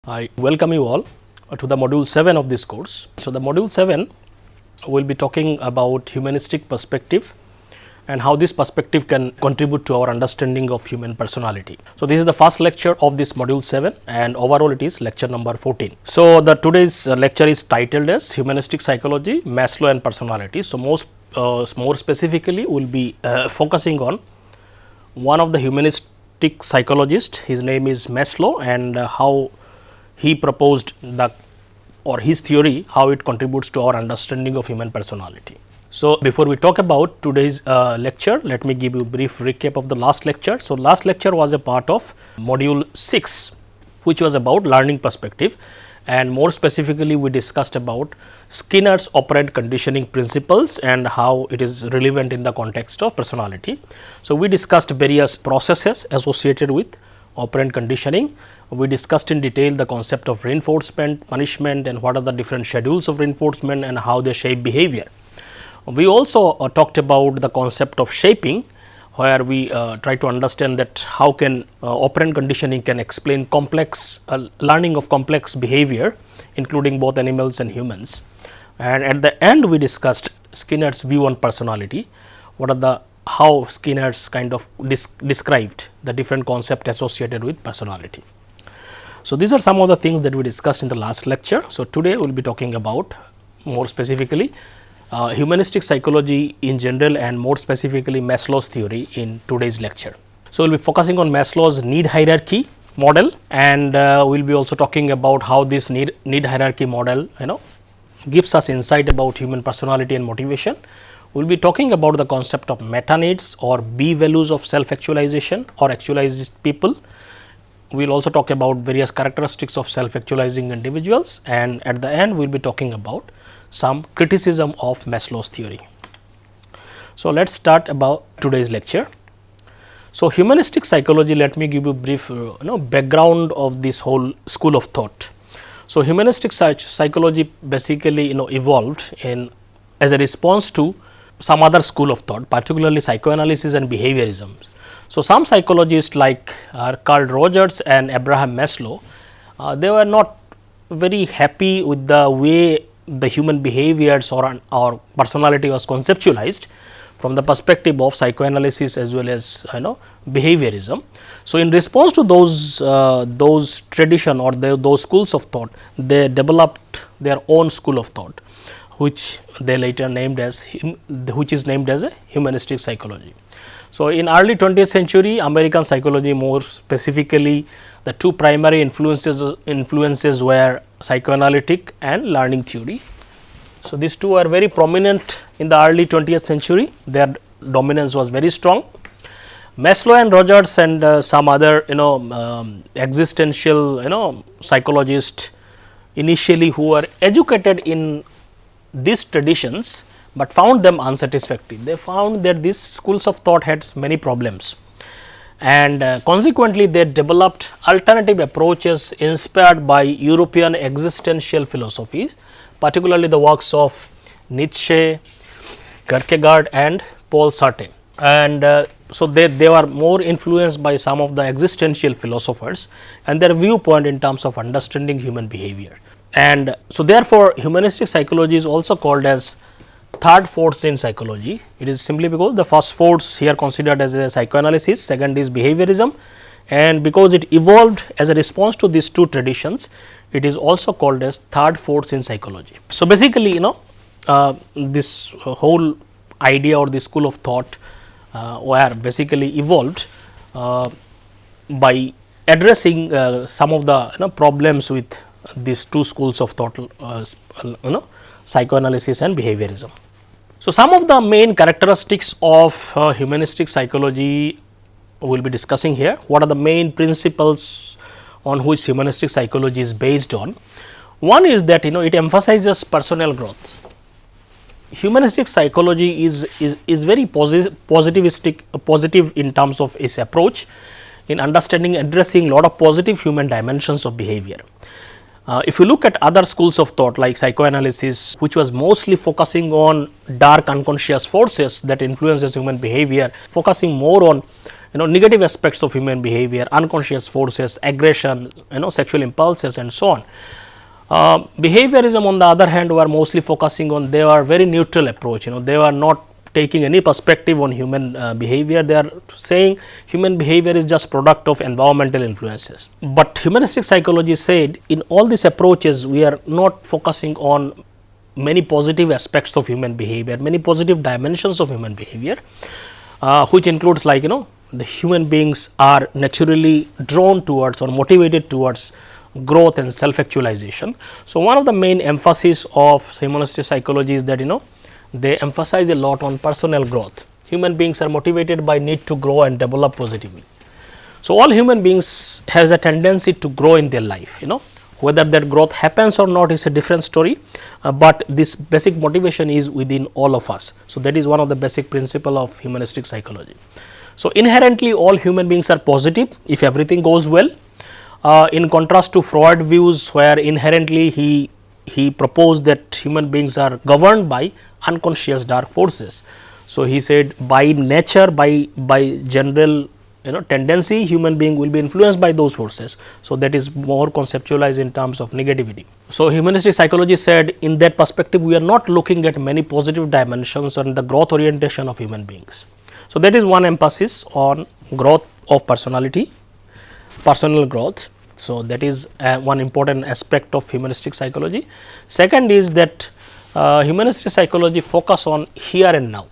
I welcome you all to the module 7 of this course. So, the module 7 will be talking about humanistic perspective and how this perspective can contribute to our understanding of human personality. So, this is the first lecture of this module 7 and overall it is lecture number 14. So, the today's lecture is titled as Humanistic Psychology, Maslow and Personality. So, more specifically we will be focusing on one of the humanistic psychologists. His name is Maslow, and how he proposed his theory, how it contributes to our understanding of human personality. So, before we talk about today's lecture, let me give you a brief recap of the last lecture. So, last lecture was a part of module 6, which was about learning perspective, and more specifically we discussed about Skinner's operant conditioning principles and how it is relevant in the context of personality. So, we discussed various processes associated with operant conditioning. We discussed in detail the concept of reinforcement, punishment, and what are the different schedules of reinforcement and how they shape behavior. We also talked about the concept of shaping, where we try to understand that how can operant conditioning can explain complex learning of complex behavior, including both animals and humans. And at the end we discussed Skinner's view on personality, how Skinner's kind of described the different concepts associated with personality. So, these are some of the things that we discussed in the last lecture. So, today we will be talking about more specifically humanistic psychology in general and more specifically Maslow's theory in today's lecture. So, we will be focusing on Maslow's need hierarchy model, and we will be also talking about how this need hierarchy model gives us insight about human personality and motivation. We will be talking about the concept of meta needs or B values of self actualization or actualized people. We will also talk about various characteristics of self actualizing individuals, and at the end we will be talking about some criticism of Maslow's theory. So, let us start about today's lecture. So, humanistic psychology, let me give you a brief background of this whole school of thought. So, humanistic psychology basically evolved as a response to some other school of thought, particularly psychoanalysis and behaviorism. So, some psychologists like Carl Rogers and Abraham Maslow, they were not very happy with the way the human behaviors or personality was conceptualized from the perspective of psychoanalysis as well as behaviorism. So, in response to those tradition or those schools of thought, they developed their own school of thought, which they later named as a humanistic psychology. So, in early 20th century American psychology, more specifically the two primary influences were psychoanalytic and learning theory. So, these two are very prominent in the early 20th century, their dominance was very strong. Maslow and Rogers and some other existential psychologists initially who were educated in these traditions, but found them unsatisfactory. They found that these schools of thought had many problems, and consequently they developed alternative approaches inspired by European existential philosophies, particularly the works of Nietzsche, Kierkegaard and Paul Sartre. And so, they were more influenced by some of the existential philosophers and their viewpoint in terms of understanding human behavior. And so, therefore, humanistic psychology is also called as third force in psychology. It is simply because the first force here considered as a psychoanalysis, second is behaviorism, and because it evolved as a response to these two traditions, it is also called as third force in psychology. So, basically this whole idea or this school of thought were basically evolved by addressing some of the problems with these two schools of thought, psychoanalysis and behaviorism. So, some of the main characteristics of humanistic psychology we will be discussing here. What are the main principles on which humanistic psychology is based on? One is that it emphasizes personal growth. Humanistic psychology is very positive in terms of its approach in understanding, addressing lot of positive human dimensions of behavior. If you look at other schools of thought like psychoanalysis, which was mostly focusing on dark unconscious forces that influences human behavior, focusing more on negative aspects of human behavior, unconscious forces, aggression, sexual impulses and so on. Behaviorism on the other hand were mostly focusing on, they are very neutral approach, they were not taking any perspective on human behavior. They are saying human behavior is just product of environmental influences. But humanistic psychology said in all these approaches we are not focusing on many positive aspects of human behavior, many positive dimensions of human behavior, which includes like the human beings are naturally drawn towards or motivated towards growth and self actualization. So, one of the main emphasis of humanistic psychology is that they emphasize a lot on personal growth. Human beings are motivated by need to grow and develop positively. So, all human beings has a tendency to grow in their life, whether that growth happens or not is a different story, but this basic motivation is within all of us. So, that is one of the basic principle of humanistic psychology. So, inherently all human beings are positive if everything goes well, in contrast to Freud views where inherently he proposed that human beings are governed by unconscious dark forces. So, he said by nature, by general tendency, human being will be influenced by those forces. So, that is more conceptualized in terms of negativity. So, humanistic psychology said in that perspective we are not looking at many positive dimensions on the growth orientation of human beings. So, that is one emphasis on growth of personality, personal growth. So, that is one important aspect of humanistic psychology. Second is that humanistic psychology focus on here and now.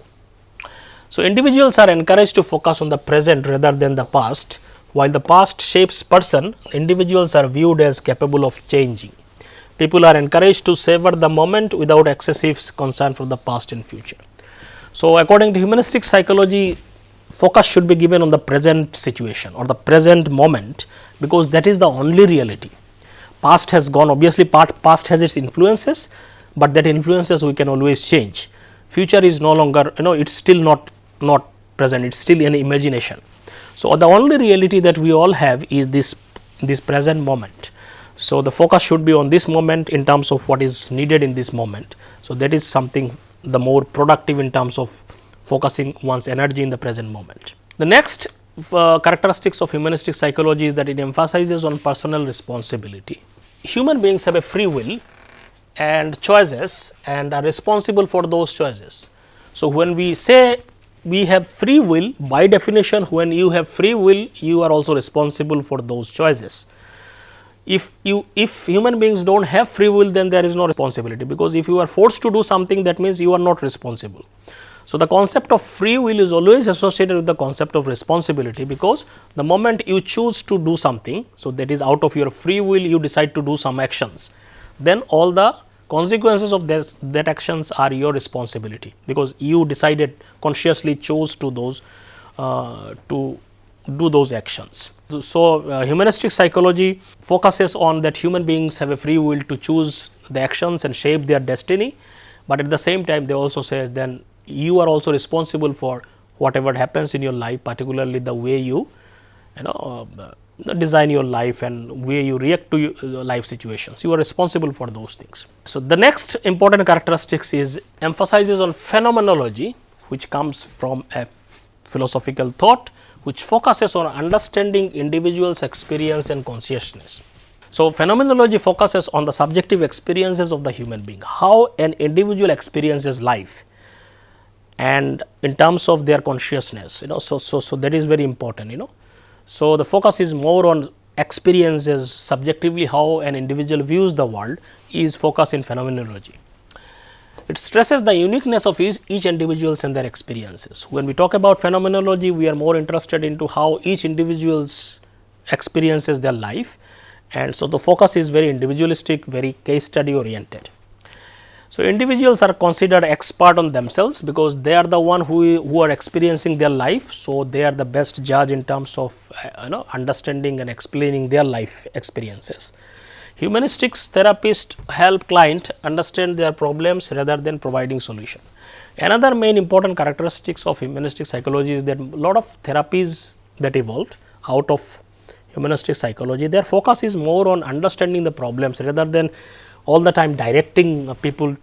So, individuals are encouraged to focus on the present rather than the past. While the past shapes person, individuals are viewed as capable of changing. People are encouraged to savor the moment without excessive concern for the past and future. So, according to humanistic psychology, focus should be given on the present situation or the present moment, because that is the only reality. Past has gone, obviously past has its influences, but that influences we can always change. Future is no longer, it is still not present, it is still an imagination. So, the only reality that we all have is this present moment. So, the focus should be on this moment in terms of what is needed in this moment. So, that is something the more productive in terms of focusing one's energy in the present moment. The next characteristics of humanistic psychology is that it emphasizes on personal responsibility. Human beings have a free will and choices and are responsible for those choices. So, when we say we have free will, by definition when you have free will you are also responsible for those choices. If human beings do not have free will, then there is no responsibility, because if you are forced to do something, that means you are not responsible. So, the concept of free will is always associated with the concept of responsibility, because the moment you choose to do something, so that is out of your free will you decide to do some actions, then all the consequences of that actions are your responsibility, because you decided, consciously chose to do those actions. So, humanistic psychology focuses on that human beings have a free will to choose the actions and shape their destiny, but at the same time they also says then you are also responsible for whatever happens in your life, particularly the way you design your life and way you react to your life situations. You are responsible for those things. So, the next important characteristics is emphasizes on phenomenology, which comes from a philosophical thought which focuses on understanding individuals' experience and consciousness. So, phenomenology focuses on the subjective experiences of the human being, how an individual experiences life and in terms of their consciousness, so that is very important, So, the focus is more on experiences subjectively, how an individual views the world is focused in phenomenology. It stresses the uniqueness of each individuals and their experiences. When we talk about phenomenology, we are more interested into how each individuals experiences their life, and so the focus is very individualistic, very case study oriented. So, individuals are considered expert on themselves, because they are the one who are experiencing their life. So, they are the best judge in terms of understanding and explaining their life experiences. Humanistics therapists help client understand their problems rather than providing solution. Another main important characteristics of humanistic psychology is that a lot of therapies that evolved out of humanistic psychology, their focus is more on understanding the problems rather than all the time directing people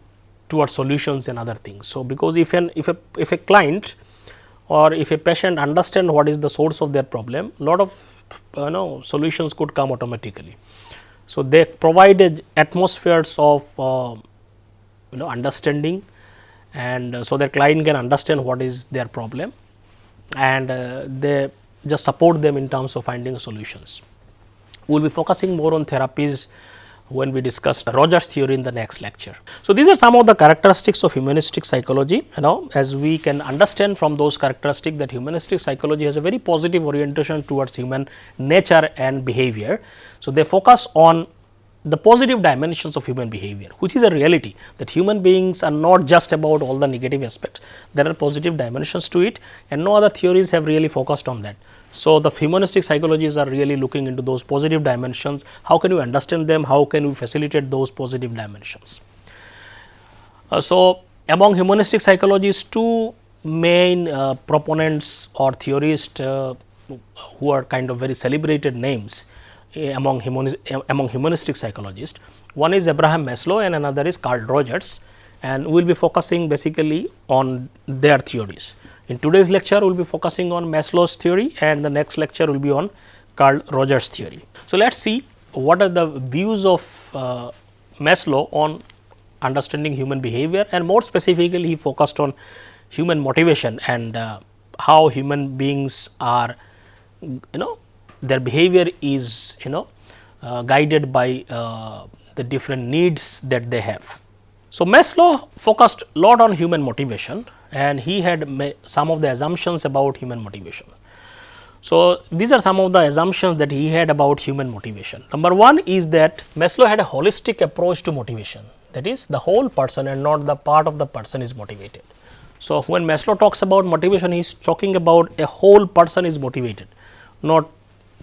towards solutions and other things. So, because if a client or if a patient understand what is the source of their problem, lot of solutions could come automatically. So, they provided atmospheres of understanding, and so that client can understand what is their problem, and they just support them in terms of finding solutions. We will be focusing more on therapies when we discuss Rogers theory in the next lecture. So, these are some of the characteristics of humanistic psychology, as we can understand from those characteristics that humanistic psychology has a very positive orientation towards human nature and behavior. So, they focus on the positive dimensions of human behavior, which is a reality that human beings are not just about all the negative aspects, there are positive dimensions to it, and no other theories have really focused on that. So, the humanistic psychologies are really looking into those positive dimensions. How can you understand them? How can you facilitate those positive dimensions? So, among humanistic psychologists, two main proponents or theorists who are kind of very celebrated names among humanistic psychologists. One is Abraham Maslow and another is Carl Rogers, and we will be focusing basically on their theories. In today's lecture, we will be focusing on Maslow's theory, and the next lecture will be on Carl Rogers' theory. So, let us see what are the views of Maslow on understanding human behavior, and more specifically he focused on human motivation and how human beings are their behavior is guided by the different needs that they have. So, Maslow focused a lot on human motivation, and he had some of the assumptions about human motivation. So, these are some of the assumptions that he had about human motivation. Number one is that Maslow had a holistic approach to motivation, that is the whole person and not the part of the person is motivated. So, when Maslow talks about motivation, he is talking about a whole person is motivated, not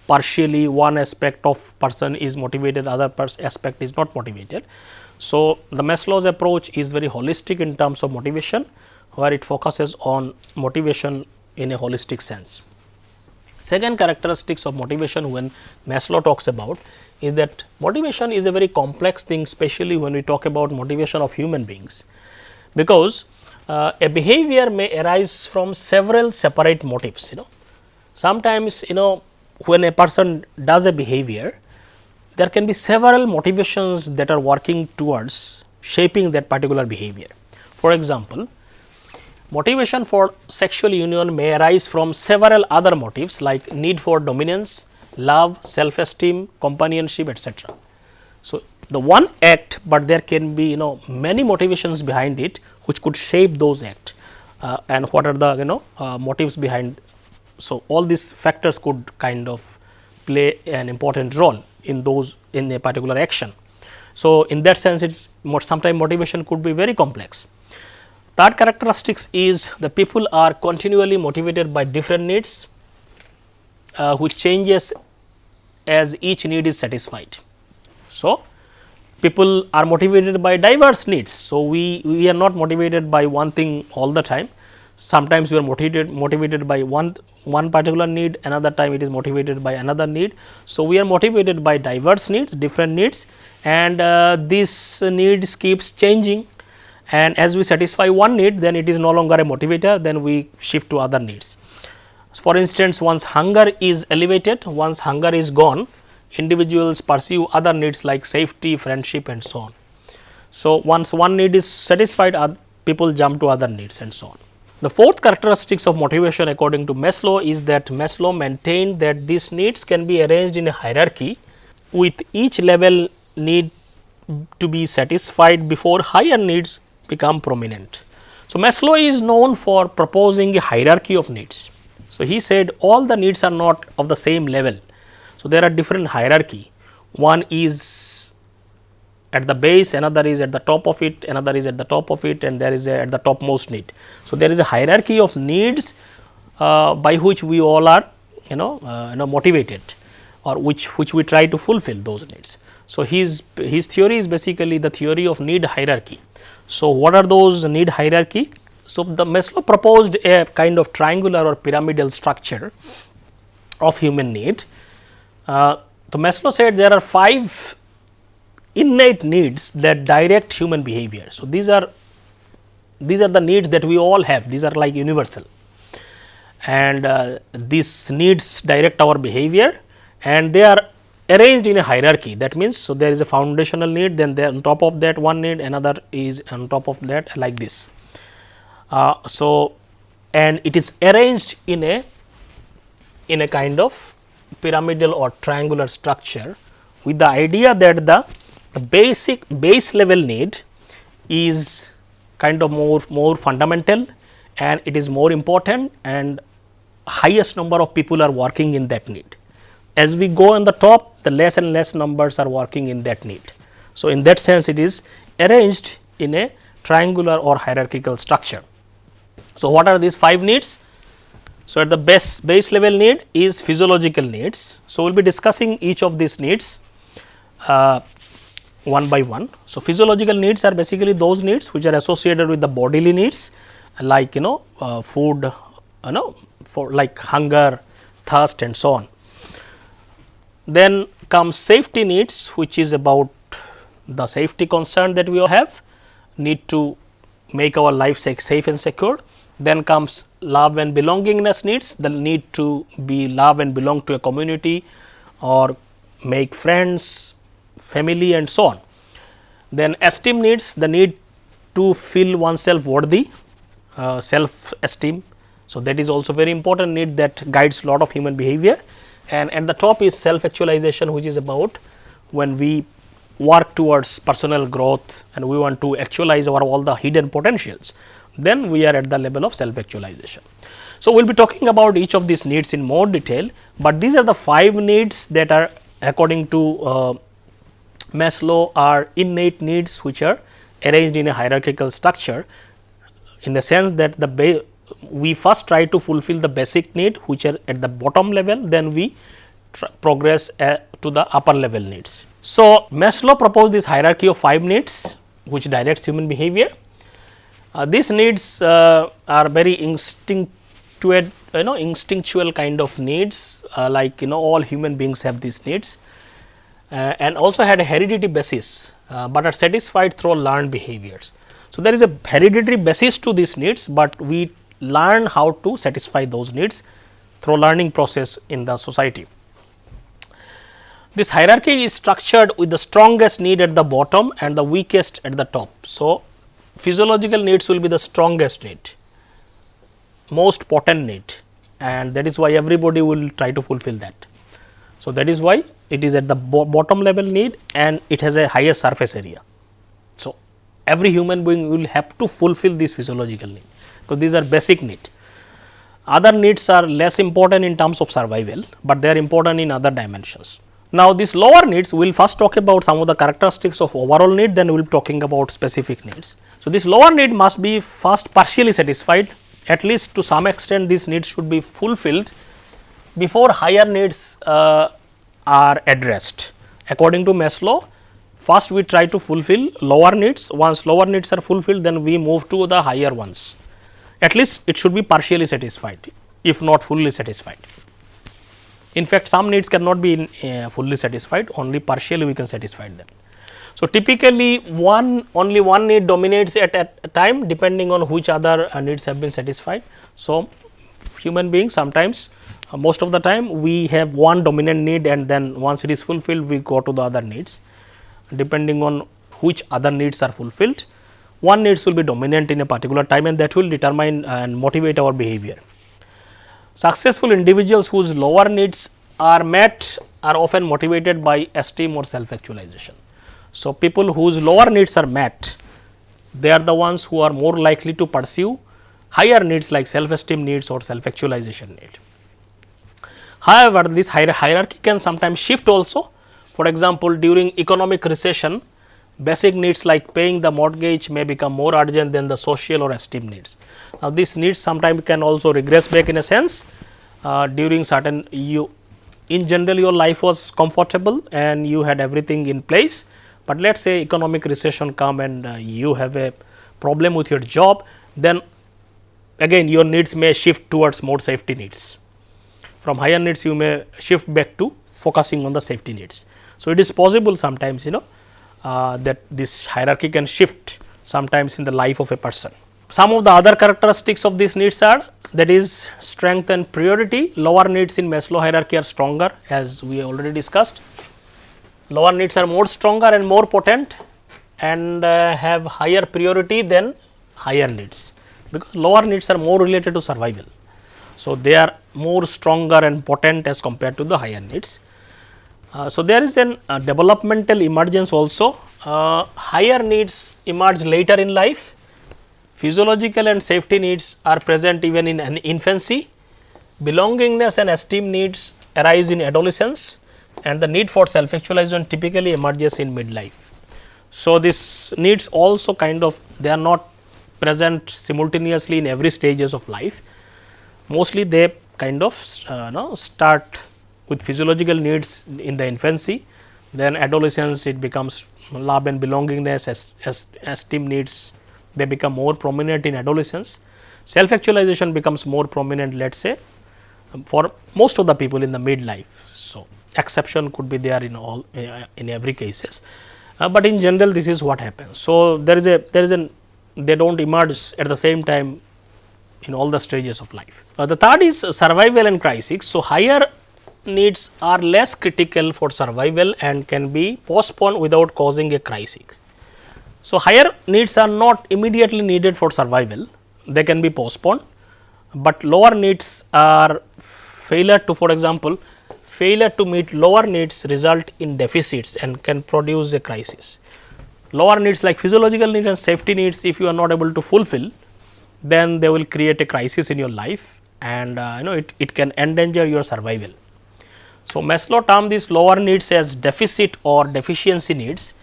partially one aspect of person is motivated, other aspect is not motivated. So, the Maslow's approach is very holistic in terms of motivation, where it focuses on motivation in a holistic sense. Second characteristics of motivation when Maslow talks about is that motivation is a very complex thing, especially when we talk about motivation of human beings, because a behavior may arise from several separate motives. Sometimes when a person does a behavior, there can be several motivations that are working towards shaping that particular behavior. For example, motivation for sexual union may arise from several other motives like need for dominance, love, self-esteem, companionship, etc. So, the one act, but there can be many motivations behind it which could shape those acts, and what are the motives behind. So, all these factors could kind of play an important role in those in a particular action. So, in that sense it is sometimes motivation could be very complex. Third characteristics is the people are continually motivated by different needs, which changes as each need is satisfied. So, people are motivated by diverse needs. So, we are not motivated by one thing all the time. Sometimes we are motivated by one particular need, another time it is motivated by another need. So, we are motivated by diverse needs, different needs, and this needs keeps changing, and as we satisfy one need, then it is no longer a motivator, then we shift to other needs. For instance, once hunger is elevated, once hunger is gone, individuals pursue other needs like safety, friendship and so on. So, once one need is satisfied, people jump to other needs and so on. The fourth characteristics of motivation according to Maslow is that Maslow maintained that these needs can be arranged in a hierarchy, with each level need to be satisfied before higher needs become prominent. So, Maslow is known for proposing a hierarchy of needs. So, he said all the needs are not of the same level. So, there are different hierarchy. One is at the base, another is at the top of it, another is at the top of it, and there is at the topmost need. So, there is a hierarchy of needs by which we all are motivated, or which we try to fulfill those needs. So, his theory is basically the theory of need hierarchy. So, what are those need hierarchy? So, the Maslow proposed a kind of triangular or pyramidal structure of human need. So, Maslow said there are 5 innate needs that direct human behavior. So, these are the needs that we all have, these are like universal. and these needs direct our behavior, and they are arranged in a hierarchy. That means, so there is a foundational need, then there on top of that one need, another is on top of that, like this. So, and it is arranged in a kind of pyramidal or triangular structure, with the idea that the basic base level need is kind of more fundamental, and it is more important, and highest number of people are working in that need. As we go on the top, the less and less numbers are working in that need. So, in that sense it is arranged in a triangular or hierarchical structure. So, what are these 5 needs? So, at the base level need is physiological needs. So, we will be discussing each of these needs one by one. So, physiological needs are basically those needs which are associated with the bodily needs, like food, for like hunger, thirst and so on. Then comes safety needs, which is about the safety concern that we all have, need to make our life safe and secure. Then comes love and belongingness needs, the need to be love and belong to a community or make friends, family and so on. Then esteem needs, the need to feel oneself worthy, self esteem. So, that is also very important need that guides lot of human behavior. And at the top is self actualization, which is about when we work towards personal growth and we want to actualize our all the hidden potentials, then we are at the level of self actualization. So, we will be talking about each of these needs in more detail, but these are the 5 needs that are according to Maslow are innate needs, which are arranged in a hierarchical structure, in the sense that we first try to fulfill the basic need which are at the bottom level, then we progress to the upper level needs. So, Maslow proposed this hierarchy of 5 needs which directs human behavior. These needs are very instinctual kind of needs, like all human beings have these needs, and also had a hereditary basis, but are satisfied through learned behaviors. So, there is a hereditary basis to these needs, but we learn how to satisfy those needs through learning process in the society. This hierarchy is structured with the strongest need at the bottom and the weakest at the top. So, physiological needs will be the strongest need, most potent need, and that is why everybody will try to fulfill that. So, that is why it is at the bottom level need and it has a higher surface area. So, every human being will have to fulfill this physiological need, because these are basic need. Other needs are less important in terms of survival, but they are important in other dimensions. Now, these lower needs, we will first talk about some of the characteristics of overall need, then we will be talking about specific needs. So, this lower need must be first partially satisfied, at least to some extent these needs should be fulfilled before higher needs are addressed. According to Maslow, first we try to fulfill lower needs, once lower needs are fulfilled, then we move to the higher ones. At least it should be partially satisfied, if not fully satisfied. In fact, some needs cannot be fully satisfied, only partially we can satisfy them. So, typically only one need dominates at a time, depending on which other needs have been satisfied. So, human beings sometimes, most of the time we have one dominant need, and then once it is fulfilled we go to the other needs, depending on which other needs are fulfilled. One needs will be dominant in a particular time, and that will determine and motivate our behavior. Successful individuals whose lower needs are met are often motivated by esteem or self actualization. So, people whose lower needs are met, they are the ones who are more likely to pursue higher needs like self esteem needs or self actualization need. However, this hierarchy can sometimes shift also. For example, during economic recession, basic needs like paying the mortgage may become more urgent than the social or esteem needs. Now, these needs sometimes can also regress back in a sense. During certain in general your life was comfortable and you had everything in place, but let us say economic recession come and you have a problem with your job, then again your needs may shift towards more safety needs. From higher needs you may shift back to focusing on the safety needs. So, it is possible sometimes that this hierarchy can shift sometimes in the life of a person. Some of the other characteristics of these needs are that is strength and priority. Lower needs in Maslow hierarchy are stronger, as we already discussed. Lower needs are more stronger and more potent and have higher priority than higher needs, because lower needs are more related to survival. So, they are more stronger and potent as compared to the higher needs. So, there is an developmental emergence also. Higher needs emerge later in life. Physiological and safety needs are present even in an infancy. Belongingness and esteem needs arise in adolescence, and the need for self actualization typically emerges in midlife. So, this needs also kind of, they are not present simultaneously in every stages of life. Mostly they kind of start with physiological needs in the infancy, then adolescence it becomes love and belongingness, esteem needs, they become more prominent in adolescence. Self actualization becomes more prominent, let us say, for most of the people in the midlife. So, exception could be there in all in every cases, but in general this is what happens. So, there is an they do not emerge at the same time in all the stages of life. The third is survival and crisis. So, higher needs are less critical for survival and can be postponed without causing a crisis. So, higher needs are not immediately needed for survival, they can be postponed, but lower needs are failure to, for example, failure to meet lower needs result in deficits and can produce a crisis. Lower needs like physiological needs and safety needs, if you are not able to fulfill, then they will create a crisis in your life, and it can endanger your survival. So, Maslow termed these lower needs as deficit or deficiency needs,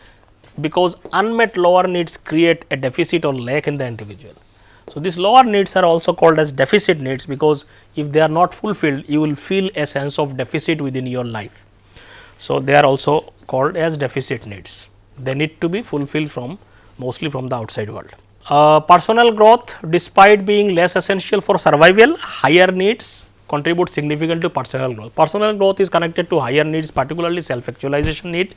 because unmet lower needs create a deficit or lack in the individual. So, these lower needs are also called as deficit needs, because if they are not fulfilled, you will feel a sense of deficit within your life. So, they are also called as deficit needs. They need to be fulfilled from mostly from the outside world. Personal growth, despite being less essential for survival, higher needs contribute significantly to personal growth. Personal growth is connected to higher needs, particularly self actualization need,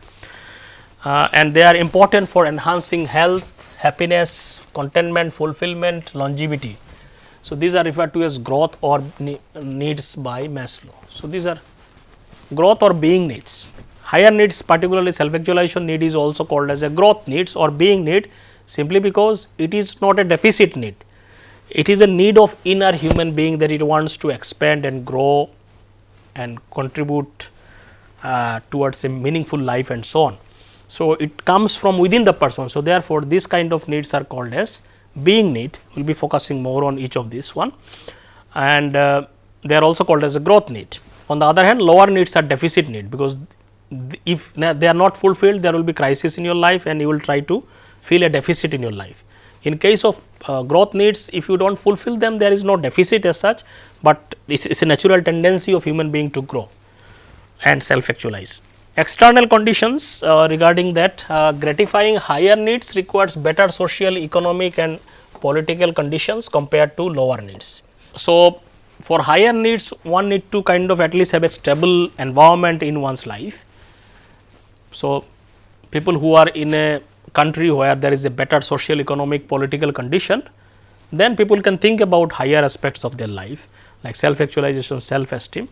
and they are important for enhancing health, happiness, contentment, fulfillment, longevity. So, these are referred to as growth or needs by Maslow. So, these are growth or being needs. Higher needs, particularly self actualization need, is also called as a growth needs or being need, simply because it is not a deficit need. It is a need of inner human being that it wants to expand and grow and contribute towards a meaningful life and so on. So, it comes from within the person. So, therefore, this kind of needs are called as being need. We will be focusing more on each of this one, and they are also called as a growth need. On the other hand, lower needs are deficit need, because if they are not fulfilled, there will be crisis in your life and you will try to feel a deficit in your life. In case of growth needs, if you do not fulfill them, there is no deficit as such, but it is a natural tendency of human being to grow and self actualize. External conditions regarding that, gratifying higher needs requires better social, economic and political conditions compared to lower needs. So, for higher needs, one need to kind of at least have a stable environment in one's life. So, people who are in a country where there is a better social, economic, political condition, then people can think about higher aspects of their life like self actualization, self esteem,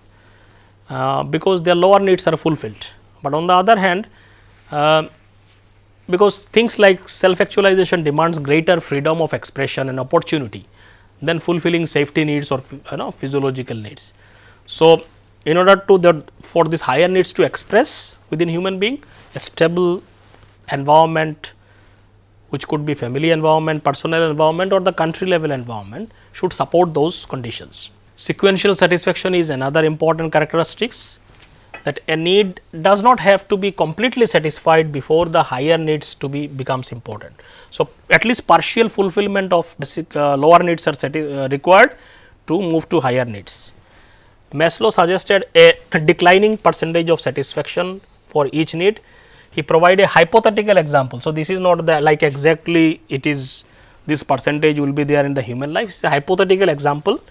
because their lower needs are fulfilled. But on the other hand, because things like self actualization demands greater freedom of expression and opportunity than fulfilling safety needs or physiological needs. So, in order to for this higher needs to express within human being, a stable environment, which could be family environment, personal environment or the country level environment, should support those conditions. Sequential satisfaction is another important characteristics, that a need does not have to be completely satisfied before the higher needs to be becomes important. So, at least partial fulfillment of basic lower needs are required to move to higher needs. Maslow suggested a declining percentage of satisfaction for each need. He provided a hypothetical example. So, this is not the like exactly it is this percentage will be there in the human life. It is a hypothetical example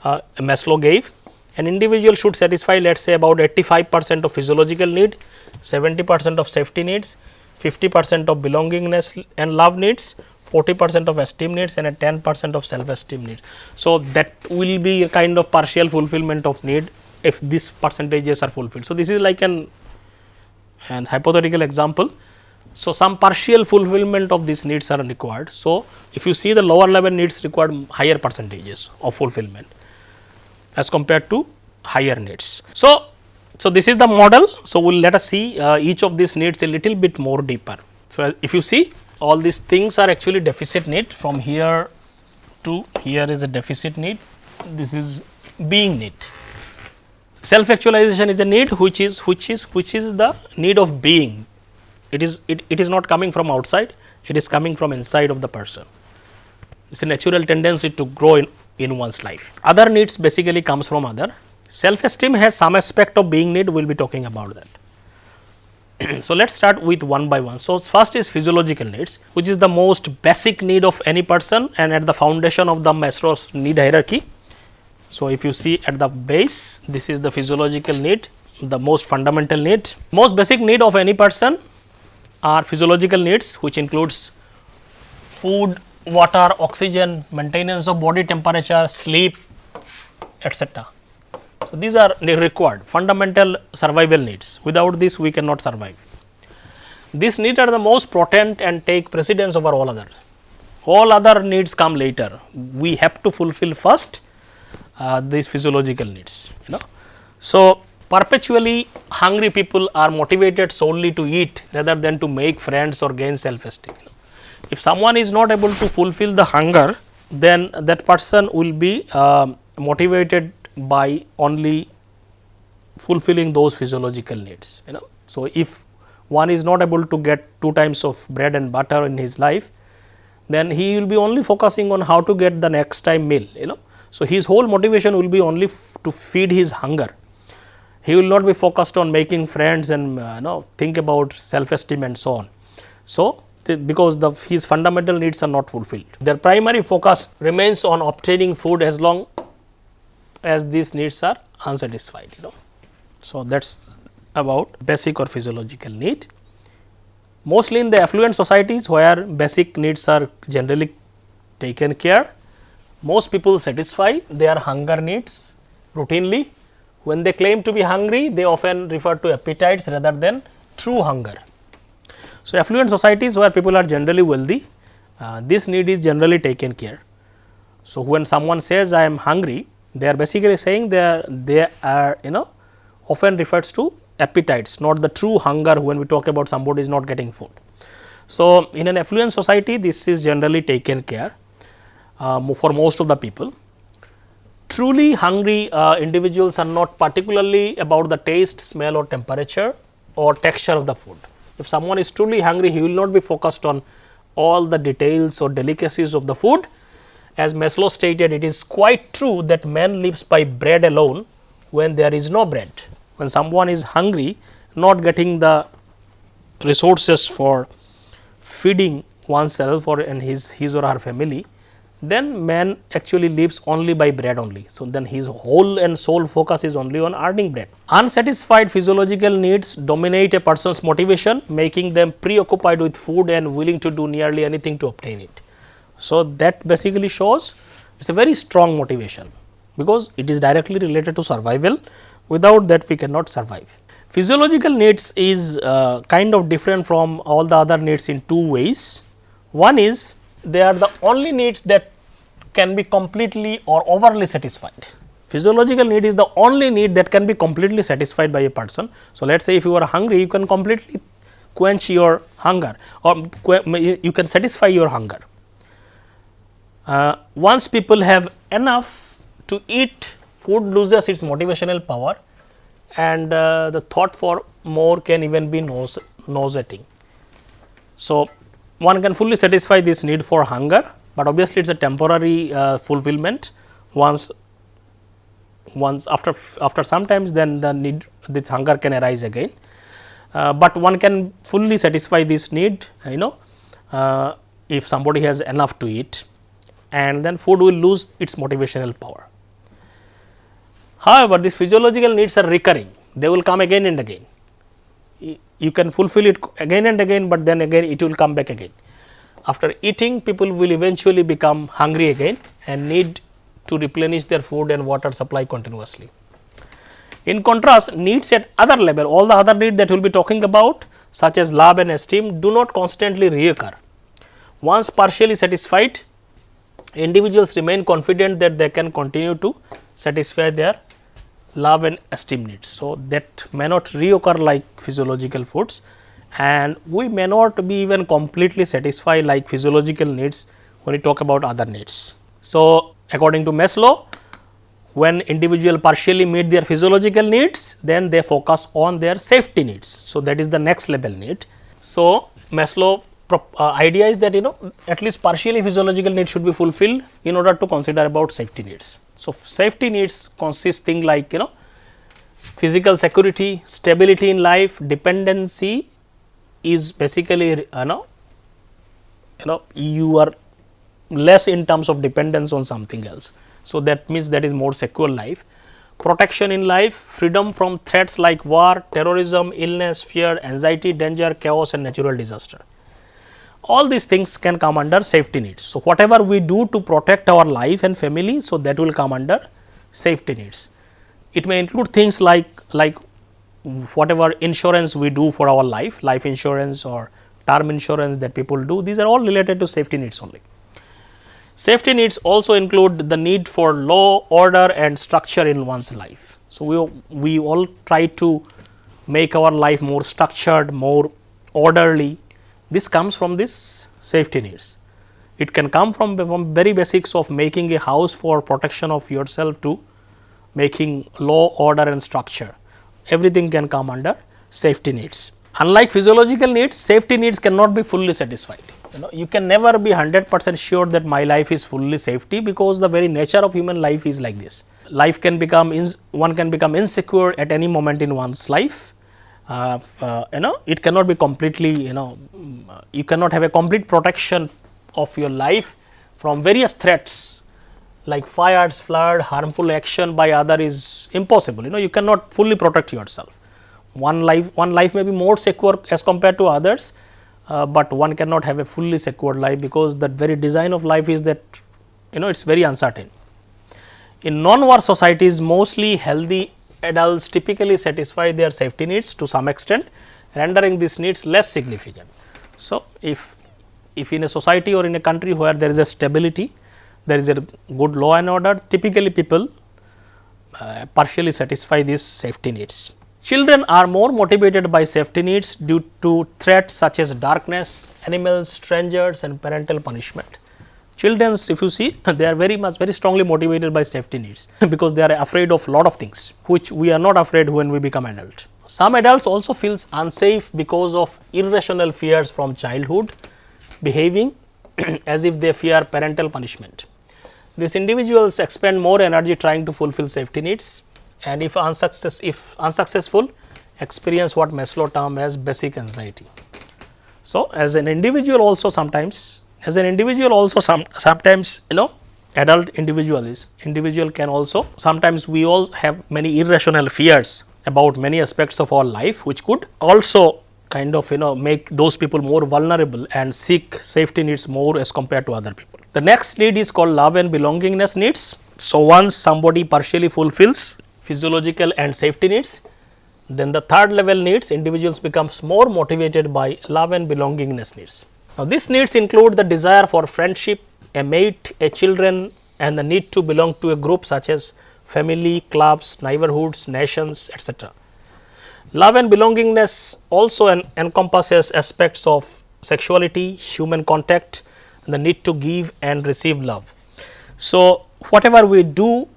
Maslow gave. An individual should satisfy, let us say, about 85% of physiological need, 70% of safety needs, 50% of belongingness and love needs, 40% of esteem needs, and a 10% of self-esteem needs. So, that will be a kind of partial fulfillment of need if these percentages are fulfilled. So, this is like an hypothetical example. So, some partial fulfillment of these needs are required. So, if you see the lower level needs require higher percentages of fulfillment as compared to higher needs. So, this is the model. So, we will let us see each of these needs a little bit more deeper. So, if you see all these things are actually deficit need, from here to here is a deficit need, this is being need. Self actualization is a need which is the need of being. It is not coming from outside, it is coming from inside of the person. It is a natural tendency to grow in one's life. Other needs basically comes from other. Self esteem has some aspect of being need, we will be talking about that. So, let us start with one by one. So, first is physiological needs, which is the most basic need of any person and at the foundation of the Maslow's need hierarchy. So, if you see at the base, this is the physiological need, the most fundamental need. Most basic need of any person are physiological needs, which includes food, water, oxygen, maintenance of body temperature, sleep, etc. So, these are required fundamental survival needs. Without this, we cannot survive. These needs are the most potent and take precedence over all others. All other needs come later. We have to fulfill first these physiological needs. So, perpetually hungry people are motivated solely to eat rather than to make friends or gain self esteem. If someone is not able to fulfill the hunger, then that person will be motivated by only fulfilling those physiological needs. So, if one is not able to get 2 times of bread and butter in his life, then he will be only focusing on how to get the next time meal. So, his whole motivation will be only to feed his hunger. He will not be focused on making friends and think about self esteem and so on. So, because his fundamental needs are not fulfilled, their primary focus remains on obtaining food as long as these needs are unsatisfied. So, that is about basic or physiological need. Mostly in the affluent societies where basic needs are generally taken care, most people satisfy their hunger needs routinely. When they claim to be hungry, they often refer to appetites rather than true hunger. So, affluent societies where people are generally wealthy, this need is generally taken care. So, when someone says I am hungry, they are basically saying they are often refers to appetites, not the true hunger when we talk about somebody is not getting food. So, in an affluent society, this is generally taken care for most of the people. Truly hungry individuals are not particularly about the taste, smell or temperature or texture of the food. If someone is truly hungry, he will not be focused on all the details or delicacies of the food. As Maslow stated, it is quite true that man lives by bread alone when there is no bread. When someone is hungry, not getting the resources for feeding oneself or and his or her family, then man actually lives only by bread only. So, then his whole and sole focus is only on earning bread. Unsatisfied physiological needs dominate a person's motivation, making them preoccupied with food and willing to do nearly anything to obtain it. So, that basically shows it is a very strong motivation, because it is directly related to survival. Without that, we cannot survive. Physiological needs is kind of different from all the other needs in 2 ways. One is they are the only needs that can be completely or overly satisfied. Physiological need is the only need that can be completely satisfied by a person. So, let us say if you are hungry, you can completely quench your hunger or you can satisfy your hunger. Once people have enough to eat, food loses its motivational power and the thought for more can even be nauseating. So, one can fully satisfy this need for hunger, but obviously it is a temporary fulfillment. Once after sometimes, then the need, this hunger can arise again, but one can fully satisfy this need if somebody has enough to eat, and then food will lose its motivational power. However, these physiological needs are recurring, they will come again and again. You can fulfill it again and again, but then again it will come back again. After eating, people will eventually become hungry again and need to replenish their food and water supply continuously. In contrast, needs at other level, all the other needs that we will be talking about, such as love and esteem, do not constantly reoccur. Once partially satisfied, individuals remain confident that they can continue to satisfy their love and esteem needs. So, that may not reoccur like physiological foods, and we may not be even completely satisfied like physiological needs when we talk about other needs. So, according to Maslow, when individual partially meet their physiological needs, then they focus on their safety needs. So, that is the next level need. So, Maslow idea is that at least partially physiological needs should be fulfilled in order to consider about safety needs. So, safety needs consist things like physical security, stability in life, dependency is basically you are less in terms of dependence on something else. So, that means that is more secure life. Protection in life, freedom from threats like war, terrorism, illness, fear, anxiety, danger, chaos and natural disaster. All these things can come under safety needs. So, whatever we do to protect our life and family, so that will come under safety needs. It may include things like whatever insurance we do for our life insurance or term insurance that people do, these are all related to safety needs only. Safety needs also include the need for law, order and structure in one's life. So, we all try to make our life more structured, more orderly. This comes from this safety needs. It can come from very basics of making a house for protection of yourself to making law, order and structure. Everything can come under safety needs. Unlike physiological needs, safety needs cannot be fully satisfied. You can never be 100% sure that my life is fully safety, because the very nature of human life is like this. Life can become, one can become insecure at any moment in one's life. It cannot be completely, you cannot have a complete protection of your life from various threats like fires, flood, harmful action by other is impossible. You cannot fully protect yourself. One life may be more secure as compared to others, but one cannot have a fully secured life, because the very design of life is that it is very uncertain. In non-war societies, mostly healthy adults typically satisfy their safety needs to some extent, rendering these needs less significant. So, if in a society or in a country where there is a stability, there is a good law and order, typically people partially satisfy these safety needs. Children are more motivated by safety needs due to threats such as darkness, animals, strangers and parental punishment. Children, if you see, they are very strongly motivated by safety needs because they are afraid of lot of things which we are not afraid when we become adult. Some adults also feel unsafe because of irrational fears from childhood, behaving as if they fear parental punishment. These individuals expend more energy trying to fulfill safety needs, and if unsuccessful, experience what Maslow termed as basic anxiety. So, as an individual also sometimes adult individual can also, sometimes we all have many irrational fears about many aspects of our life, which could also kind of make those people more vulnerable and seek safety needs more as compared to other people. The next need is called love and belongingness needs. So, once somebody partially fulfills physiological and safety needs, then the third level needs, individuals becomes more motivated by love and belongingness needs. Now, these needs include the desire for friendship, a mate, a children and the need to belong to a group such as family, clubs, neighborhoods, nations, etc. Love and belongingness also encompasses aspects of sexuality, human contact, and the need to give and receive love. So, whatever we do,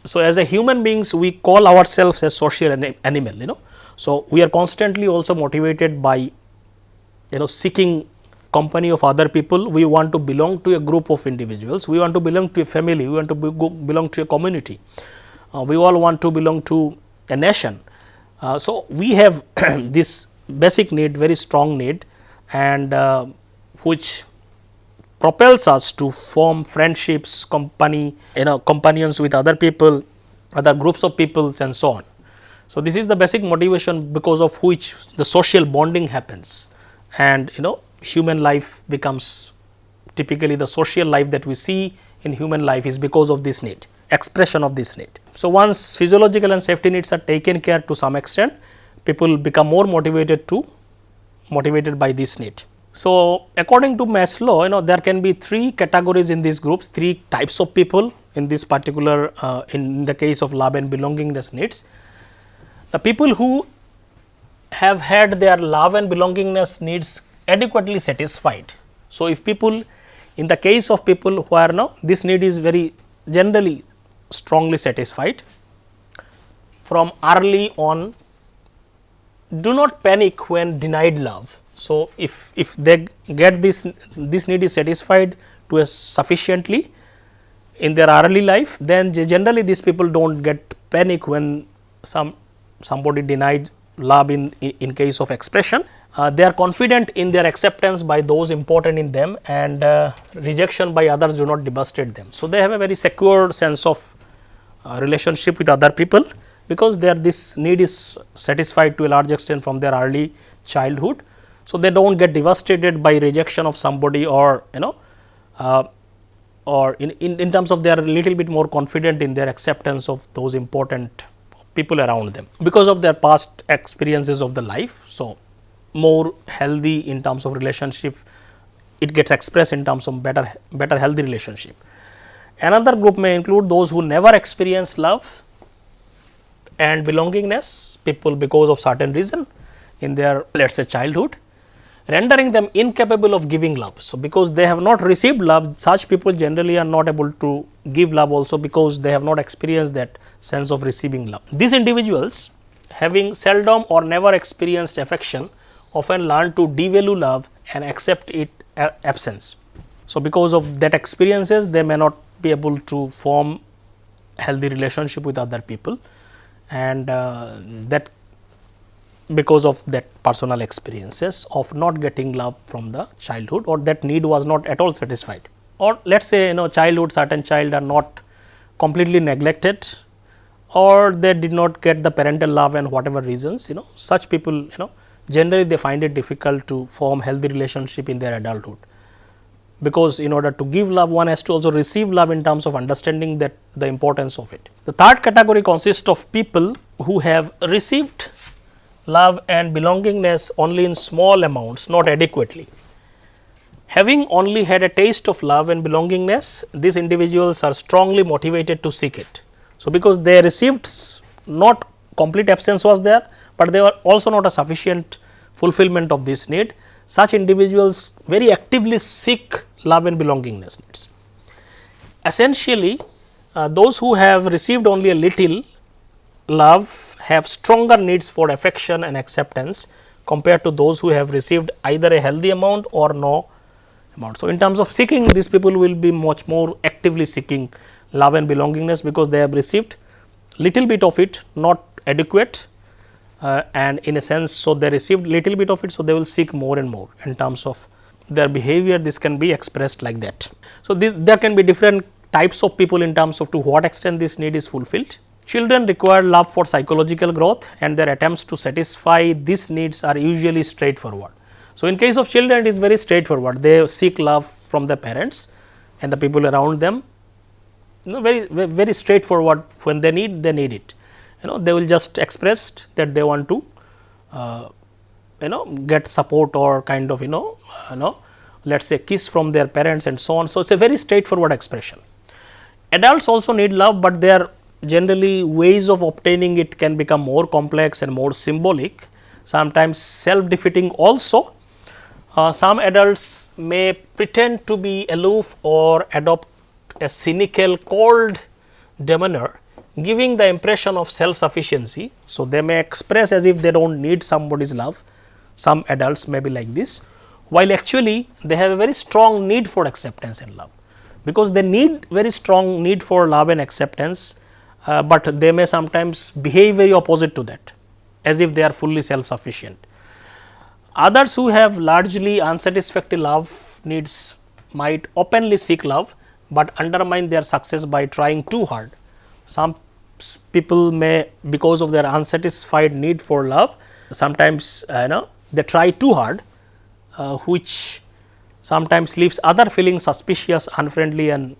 so as a human beings we call ourselves a social animal, So, we are constantly also motivated by seeking company of other people. We want to belong to a group of individuals, we want to belong to a family, we want to belong to a community, we all want to belong to a nation. So, we have this basic need, very strong need, and which propels us to form friendships, companions with other people, other groups of peoples and so on. So, this is the basic motivation because of which the social bonding happens, and human life becomes typically the social life that we see in human life is because of this need, expression of this need. So, once physiological and safety needs are taken care to some extent, people become more motivated by this need. So, according to Maslow, there can be 3 categories in these groups, 3 types of people in this particular in the case of love and belongingness needs. The people who have had their love and belongingness needs adequately satisfied. So, if people, in the case of people who are this need is very generally strongly satisfied from early on, do not panic when denied love. So, if they get this need is satisfied to a sufficiently in their early life, then generally these people do not get panic when somebody denied love in case of expression. They are confident in their acceptance by those important in them, and rejection by others do not devastate them. So, they have a very secure sense of relationship with other people, because this need is satisfied to a large extent from their early childhood. So, they do not get devastated by rejection of somebody, or or in terms of they are a little bit more confident in their acceptance of those important people around them because of their past experiences of the life. So, more healthy in terms of relationship, it gets expressed in terms of better healthy relationship. Another group may include those who never experience love and belongingness, people because of certain reason in their, let us say, childhood, rendering them incapable of giving love. So, because they have not received love, such people generally are not able to give love also, because they have not experienced that sense of receiving love. These individuals, having seldom or never experienced affection, often learn to devalue love and accept its absence. So, because of that experiences, they may not be able to form healthy relationship with other people, and that because of that personal experiences of not getting love from the childhood, or that need was not at all satisfied. Or let us say childhood, certain child are not completely neglected, or they did not get the parental love and whatever reasons, such people generally they find it difficult to form healthy relationship in their adulthood, because in order to give love, one has to also receive love in terms of understanding that the importance of it. The third category consists of people who have received love and belongingness only in small amounts, not adequately. Having only had a taste of love and belongingness, these individuals are strongly motivated to seek it. So, because they received, not complete absence was there, but they were also not a sufficient fulfillment of this need, such individuals very actively seek love and belongingness needs. Essentially, those who have received only a little love have stronger needs for affection and acceptance compared to those who have received either a healthy amount or no amount. So, in terms of seeking, these people will be much more actively seeking love and belongingness, because they have received little bit of it, not adequate, and in a sense, so they received little bit of it, so they will seek more and more. In terms of their behavior, this can be expressed like that. So, there can be different types of people in terms of to what extent this need is fulfilled. Children require love for psychological growth, and their attempts to satisfy these needs are usually straightforward. So, in case of children, it is very straightforward. They seek love from their parents and the people around them, very straightforward. When they need it. They will just express that they want to get support, or kind of let us say kiss from their parents and so on. So, it is a very straightforward expression. Adults also need love, but their generally ways of obtaining it can become more complex and more symbolic, sometimes self-defeating also. Some adults may pretend to be aloof or adopt a cynical, cold demeanor, giving the impression of self-sufficiency. So, they may express as if they do not need somebody's love. Some adults may be like this, while actually they have a very strong need for acceptance and love, because they need very strong need for love and acceptance, but they may sometimes behave very opposite to that, as if they are fully self-sufficient. Others who have largely unsatisfactory love needs might openly seek love, but undermine their success by trying too hard. Some people may, because of their unsatisfied need for love, sometimes they try too hard, which sometimes leaves other feeling suspicious, unfriendly, and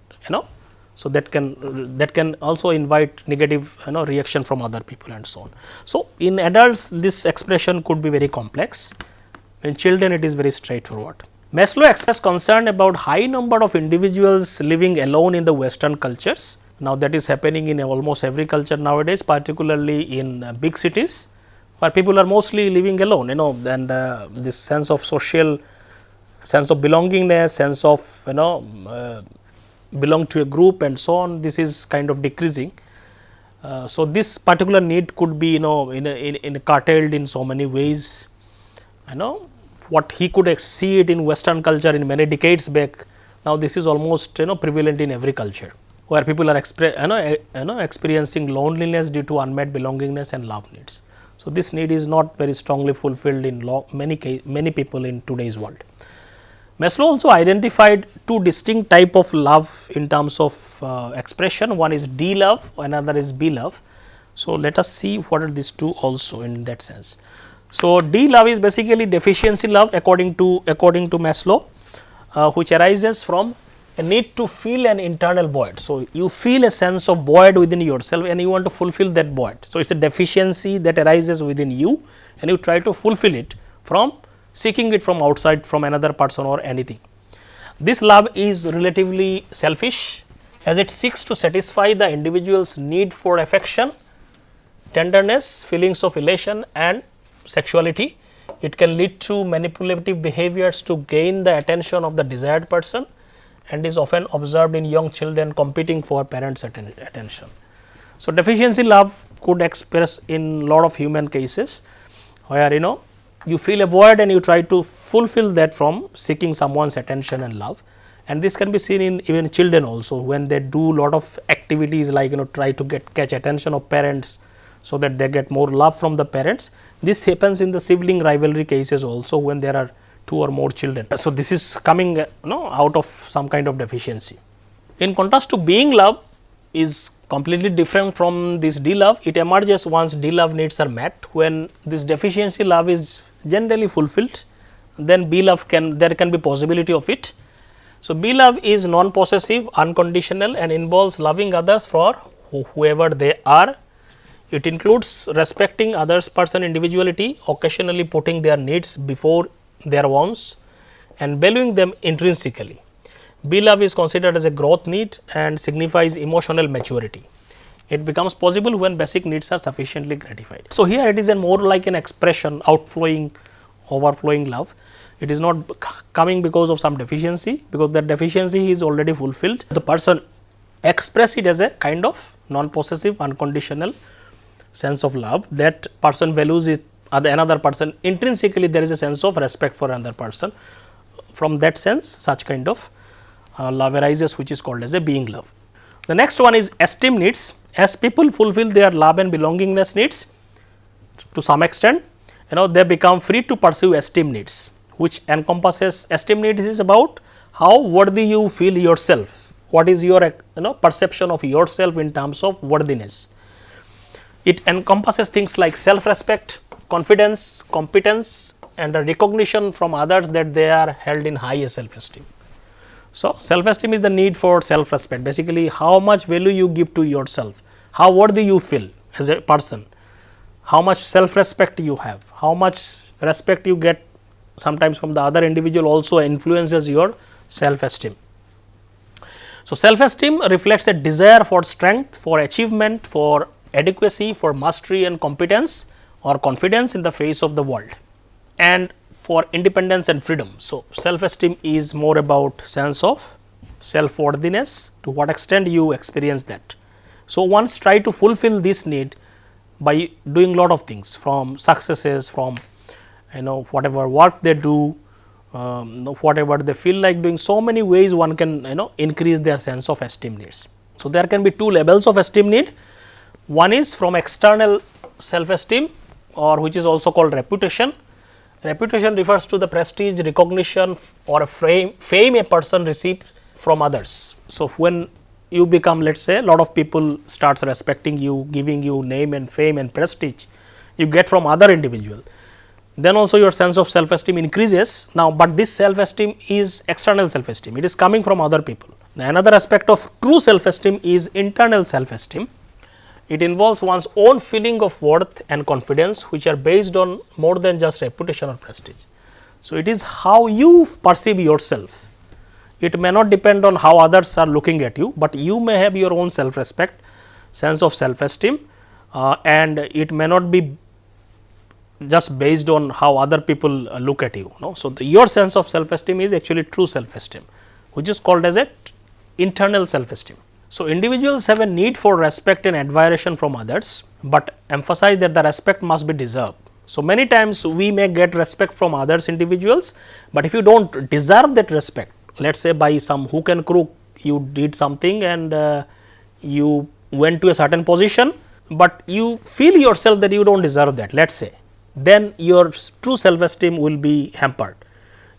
so that can also invite negative reaction from other people and so on. So, in adults this expression could be very complex. In children it is very straightforward. Maslow expressed concern about high number of individuals living alone in the Western cultures. Now, that is happening in almost every culture nowadays, particularly in big cities, where people are mostly living alone, and this sense of social, sense of belongingness, sense of belong to a group and so on, this is kind of decreasing. So, this particular need could be in curtailed in so many ways. What he could see it in Western culture in many decades back, now this is almost prevalent in every culture, where people are experiencing loneliness due to unmet belongingness and love needs. So, this need is not very strongly fulfilled in many people in today's world. Maslow also identified two distinct type of love in terms of expression. One is D love, another is B love. So, let us see what are these two also in that sense. So, D love is basically deficiency love according to Maslow, which arises from a need to fill an internal void. So, you feel a sense of void within yourself and you want to fulfill that void. So, it is a deficiency that arises within you and you try to fulfill it from seeking it from outside, from another person or anything. This love is relatively selfish, as it seeks to satisfy the individual's need for affection, tenderness, feelings of elation and sexuality. It can lead to manipulative behaviors to gain the attention of the desired person, and is often observed in young children competing for parents' attention. So, deficiency love could express in lot of human cases, where you feel a void and you try to fulfill that from seeking someone's attention and love, and this can be seen in even children also, when they do lot of activities like try to catch attention of parents, so that they get more love from the parents. This happens in the sibling rivalry cases also, when there are two or more children. So, this is coming out of some kind of deficiency. In contrast to being love is completely different from this D love. It emerges once D love needs are met. When this deficiency love is generally fulfilled, then B love there can be possibility of it. So, B love is non-possessive, unconditional and involves loving others for whoever they are. It includes respecting others' person individuality, occasionally putting their needs before their wants and valuing them intrinsically. B love is considered as a growth need and signifies emotional maturity. It becomes possible when basic needs are sufficiently gratified. So, here it is more like an expression, outflowing, overflowing love. It is not coming because of some deficiency, because that deficiency is already fulfilled. The person express it as a kind of non-possessive, unconditional sense of love. That person values it, another person intrinsically there is a sense of respect for another person. From that sense, such kind of love arises, which is called as a being love. The next one is esteem needs. As people fulfill their love and belongingness needs to some extent, they become free to pursue esteem needs, which encompasses esteem needs is about how worthy you feel yourself. What is your perception of yourself in terms of worthiness. It encompasses things like self-respect, confidence, competence and a recognition from others that they are held in high self-esteem. So, self-esteem is the need for self-respect, basically how much value you give to yourself, how worthy you feel as a person, how much self-respect you have, how much respect you get sometimes from the other individual also influences your self-esteem. So, self-esteem reflects a desire for strength, for achievement, for adequacy, for mastery and competence or confidence in the face of the world, and for independence and freedom. So, self-esteem is more about sense of self-worthiness, to what extent you experience that. So, once try to fulfill this need by doing lot of things, from successes, from whatever work they do, whatever they feel like doing, so many ways one can increase their sense of esteem needs. So, there can be two levels of esteem need. One is from external self-esteem, or which is also called reputation. Reputation refers to the prestige, recognition or fame a person receives from others. So, when you become, let us say, a lot of people starts respecting you, giving you name and fame and prestige you get from other individual, then also your sense of self esteem increases. Now, but this self esteem is external self esteem, it is coming from other people. Another aspect of true self esteem is internal self esteem. It involves one's own feeling of worth and confidence, which are based on more than just reputation or prestige. So, it is how you perceive yourself. It may not depend on how others are looking at you, but you may have your own self respect, sense of self esteem, and it may not be just based on how other people look at you. No? So, your sense of self esteem is actually true self esteem, which is called as a internal self esteem. So, individuals have a need for respect and admiration from others, but emphasize that the respect must be deserved. So, many times we may get respect from others individuals, but if you do not deserve that respect, let us say by some hook and crook you did something and you went to a certain position, but you feel yourself that you do not deserve that, let us say, then your true self esteem will be hampered.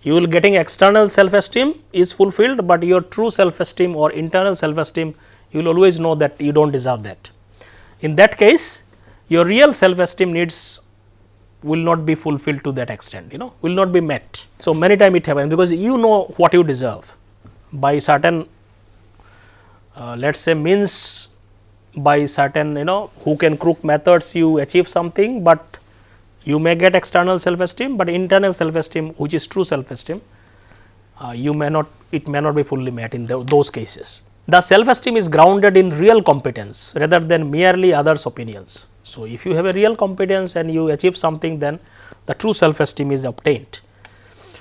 You will getting external self esteem is fulfilled, but your true self esteem or internal self esteem, you will always know that you do not deserve that. In that case, your real self esteem needs will not be fulfilled to that extent, will not be met. So, many times it happens because you know what you deserve by certain let us say means, by certain hook and crook methods you achieve something, but you may get external self esteem, but internal self esteem, which is true self esteem, you may not, it may not be fully met in those cases. The self esteem is grounded in real competence rather than merely others' opinions. So, if you have a real competence and you achieve something, then the true self esteem is obtained.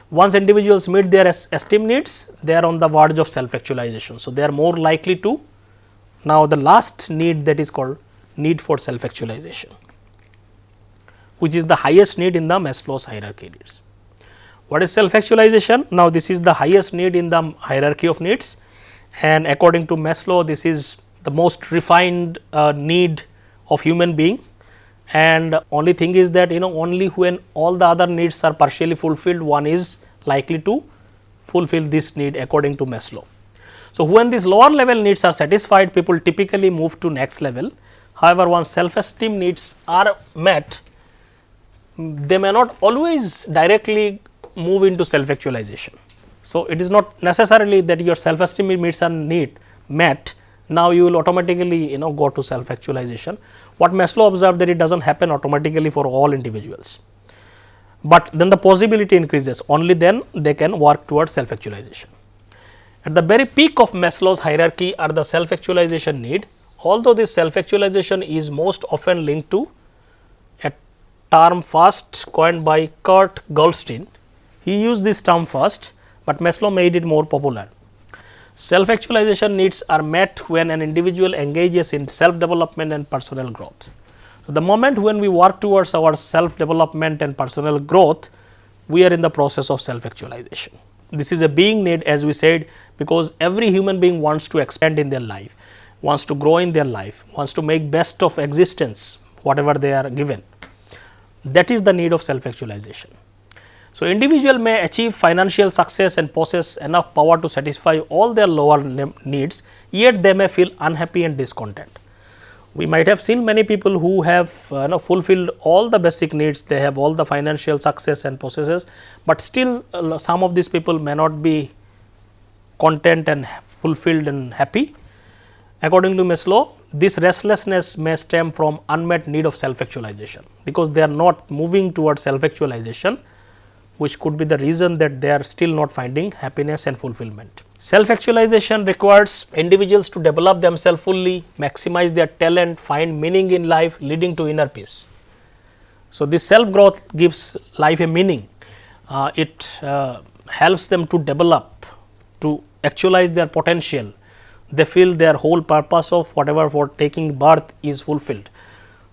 Once individuals meet their esteem needs, they are on the verge of self actualization. So, they are more likely to. Now, the last need, that is called need for self actualization, which is the highest need in the Maslow's hierarchy needs. What is self actualization? Now, this is the highest need in the hierarchy of needs, and according to Maslow, this is the most refined need of human being, and only thing is that only when all the other needs are partially fulfilled, one is likely to fulfill this need according to Maslow. So, when these lower level needs are satisfied, people typically move to next level. However, once self esteem needs are met, they may not always directly move into self actualization. So, it is not necessarily that your self esteem needs are met, now you will automatically go to self actualization. What Maslow observed, that it does not happen automatically for all individuals, but then the possibility increases, only then they can work towards self actualization. At the very peak of Maslow's hierarchy are the self actualization need, although this self actualization is most often linked to a term first coined by Kurt Goldstein. He used this term first, but Maslow made it more popular. Self actualization needs are met when an individual engages in self development and personal growth. So, the moment when we work towards our self development and personal growth, we are in the process of self actualization. This is a being need, as we said, because every human being wants to expand in their life, wants to grow in their life, wants to make best of existence, whatever they are given. That is the need of self actualization. So, individual may achieve financial success and possess enough power to satisfy all their lower needs, yet they may feel unhappy and discontent. We might have seen many people who have fulfilled all the basic needs, they have all the financial success and possesses, but still some of these people may not be content and fulfilled and happy. According to Maslow, this restlessness may stem from unmet need of self actualization, because they are not moving towards self actualization, which could be the reason that they are still not finding happiness and fulfillment. Self actualization requires individuals to develop themselves fully, maximize their talent, find meaning in life, leading to inner peace. So, this self growth gives life a meaning. It helps them to develop, to actualize their potential. They feel their whole purpose of whatever for taking birth is fulfilled.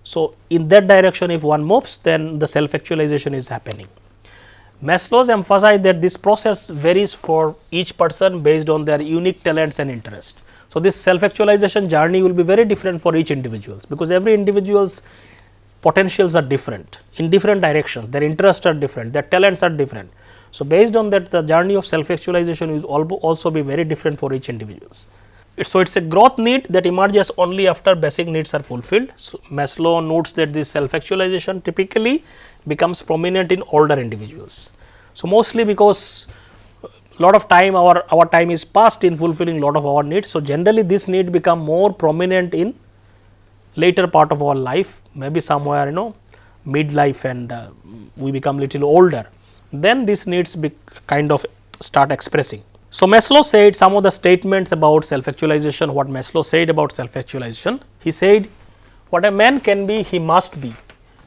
So, in that direction if one moves, then the self actualization is happening. Maslow's emphasized that this process varies for each person based on their unique talents and interests. So, this self actualization journey will be very different for each individuals, because every individual's potentials are different in different directions, their interests are different, their talents are different. So, based on that, the journey of self actualization will also be very different for each individuals. So, it is a growth need that emerges only after basic needs are fulfilled. So, Maslow notes that this self actualization typically becomes prominent in older individuals. So, mostly because lot of time our time is passed in fulfilling lot of our needs. So, generally this need become more prominent in later part of our life, maybe somewhere midlife, and we become little older, then these needs kind of start expressing. So, Maslow said some of the statements about self actualization. What Maslow said about self actualization, he said, what a man can be, he must be.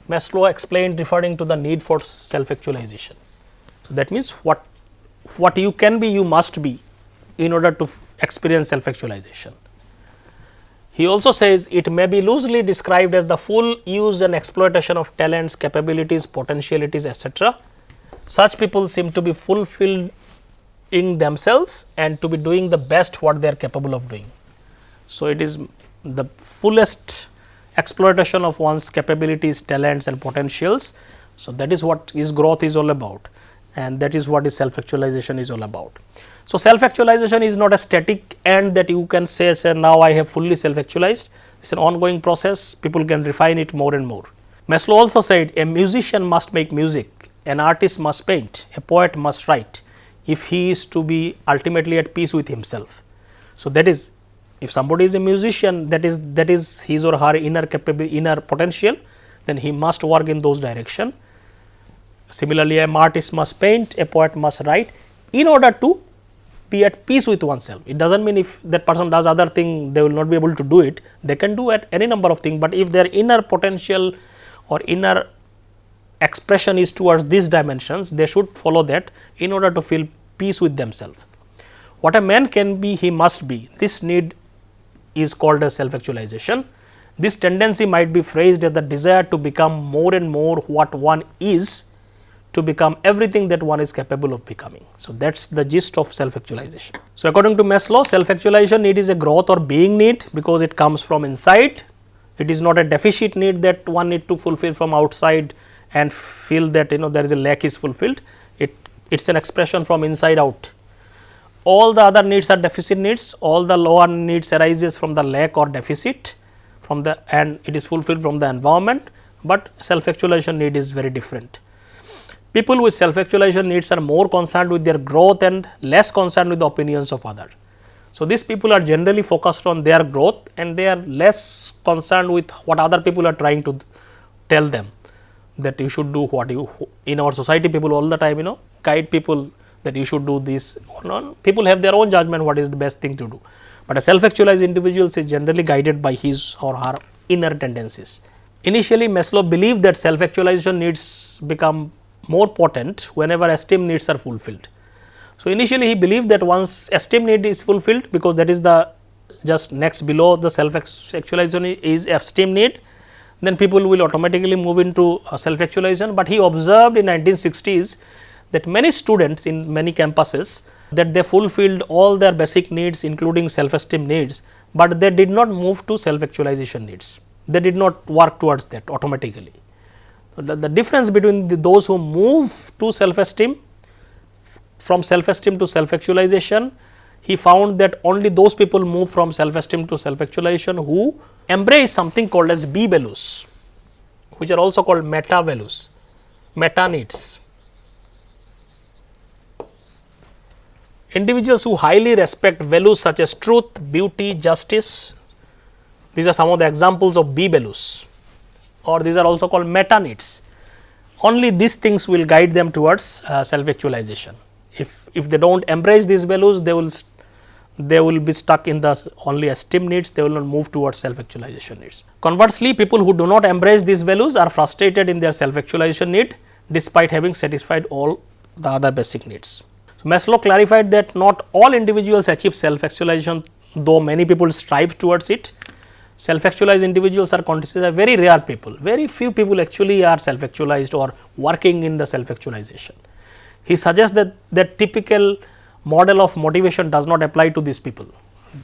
Maslow explained referring to the need for self actualization. So, that means what you can be, you must be in order to experience self actualization. He also says it may be loosely described as the full use and exploitation of talents, capabilities, potentialities, etc. Such people seem to be fulfilled in themselves and to be doing the best what they are capable of doing. So, it is the fullest exploitation of one's capabilities, talents and potentials. So, that is what his growth is all about, and that is what his self actualization is all about. So, self actualization is not a static end that you can say now I have fully self actualized. It is an ongoing process, people can refine it more and more. Maslow also said a musician must make music, an artist must paint, a poet must write, if he is to be ultimately at peace with himself. So, that is, if somebody is a musician, that is his or her inner potential, then he must work in those direction. Similarly, an artist must paint, a poet must write in order to be at peace with oneself. It does not mean if that person does other thing, they will not be able to do it. They can do at any number of things, but if their inner potential or inner expression is towards these dimensions, they should follow that in order to feel peace with themselves. What a man can be, he must be. This need is called as self actualization. This tendency might be phrased as the desire to become more and more what one is, to become everything that one is capable of becoming. So, that is the gist of self actualization. So, according to Maslow, self actualization need is a growth or being need, because it comes from inside. It is not a deficit need that one need to fulfill from outside and feel that there is a lack is fulfilled. It is an expression from inside out. All the other needs are deficit needs, all the lower needs arises from the lack or deficit and it is fulfilled from the environment, but self actualization need is very different. People with self actualization needs are more concerned with their growth and less concerned with the opinions of others. So, these people are generally focused on their growth and they are less concerned with what other people are trying to tell them, that you should do what you, in our society people all the time guide people that you should do this or not. People have their own judgment what is the best thing to do, but a self actualized individual is generally guided by his or her inner tendencies. Initially, Maslow believed that self actualization needs become more potent whenever esteem needs are fulfilled. So, initially he believed that once esteem need is fulfilled, because that is the just next below the self actualization is esteem need, then people will automatically move into self actualization. But he observed in 1960s that many students in many campuses that they fulfilled all their basic needs including self esteem needs, but they did not move to self actualization needs. They did not work towards that automatically. So, the difference between those who move to self esteem, from self esteem to self actualization, he found that only those people move from self esteem to self actualization who embrace something called as B values, which are also called meta values, meta needs. Individuals who highly respect values such as truth, beauty, justice, these are some of the examples of B values, or these are also called meta needs. Only these things will guide them towards self actualization. If they do not embrace these values, they will be stuck in the only esteem needs, they will not move towards self actualization needs. Conversely, people who do not embrace these values are frustrated in their self actualization need despite having satisfied all the other basic needs. So, Maslow clarified that not all individuals achieve self actualization, though many people strive towards it. Self actualized individuals are considered very rare people, very few people actually are self actualized or working in the self actualization. He suggests that that typical model of motivation does not apply to these people.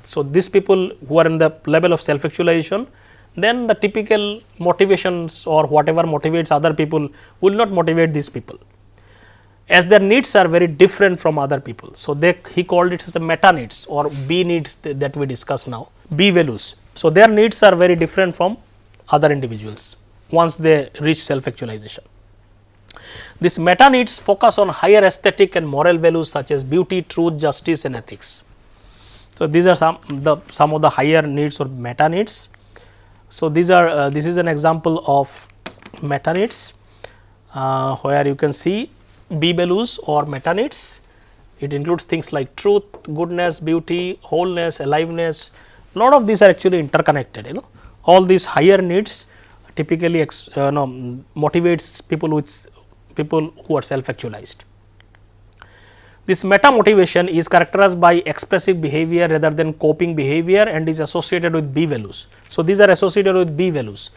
So, these people who are in the level of self actualization, then the typical motivations or whatever motivates other people will not motivate these people. as their needs are very different from other people. So, he called it as the meta needs or B needs that we discuss now, B values. So, their needs are very different from other individuals once they reach self actualization. This meta needs focus on higher aesthetic and moral values such as beauty, truth, justice and ethics. So, these are some of the higher needs or meta needs. So, these are this is an example of meta needs where you can see B values or meta needs. It includes things like truth, goodness, beauty, wholeness, aliveness. Lot of these are actually interconnected. All these higher needs typically motivates people who are self actualized. This meta motivation is characterized by expressive behavior rather than coping behavior and is associated with B values. So, these are associated with B values,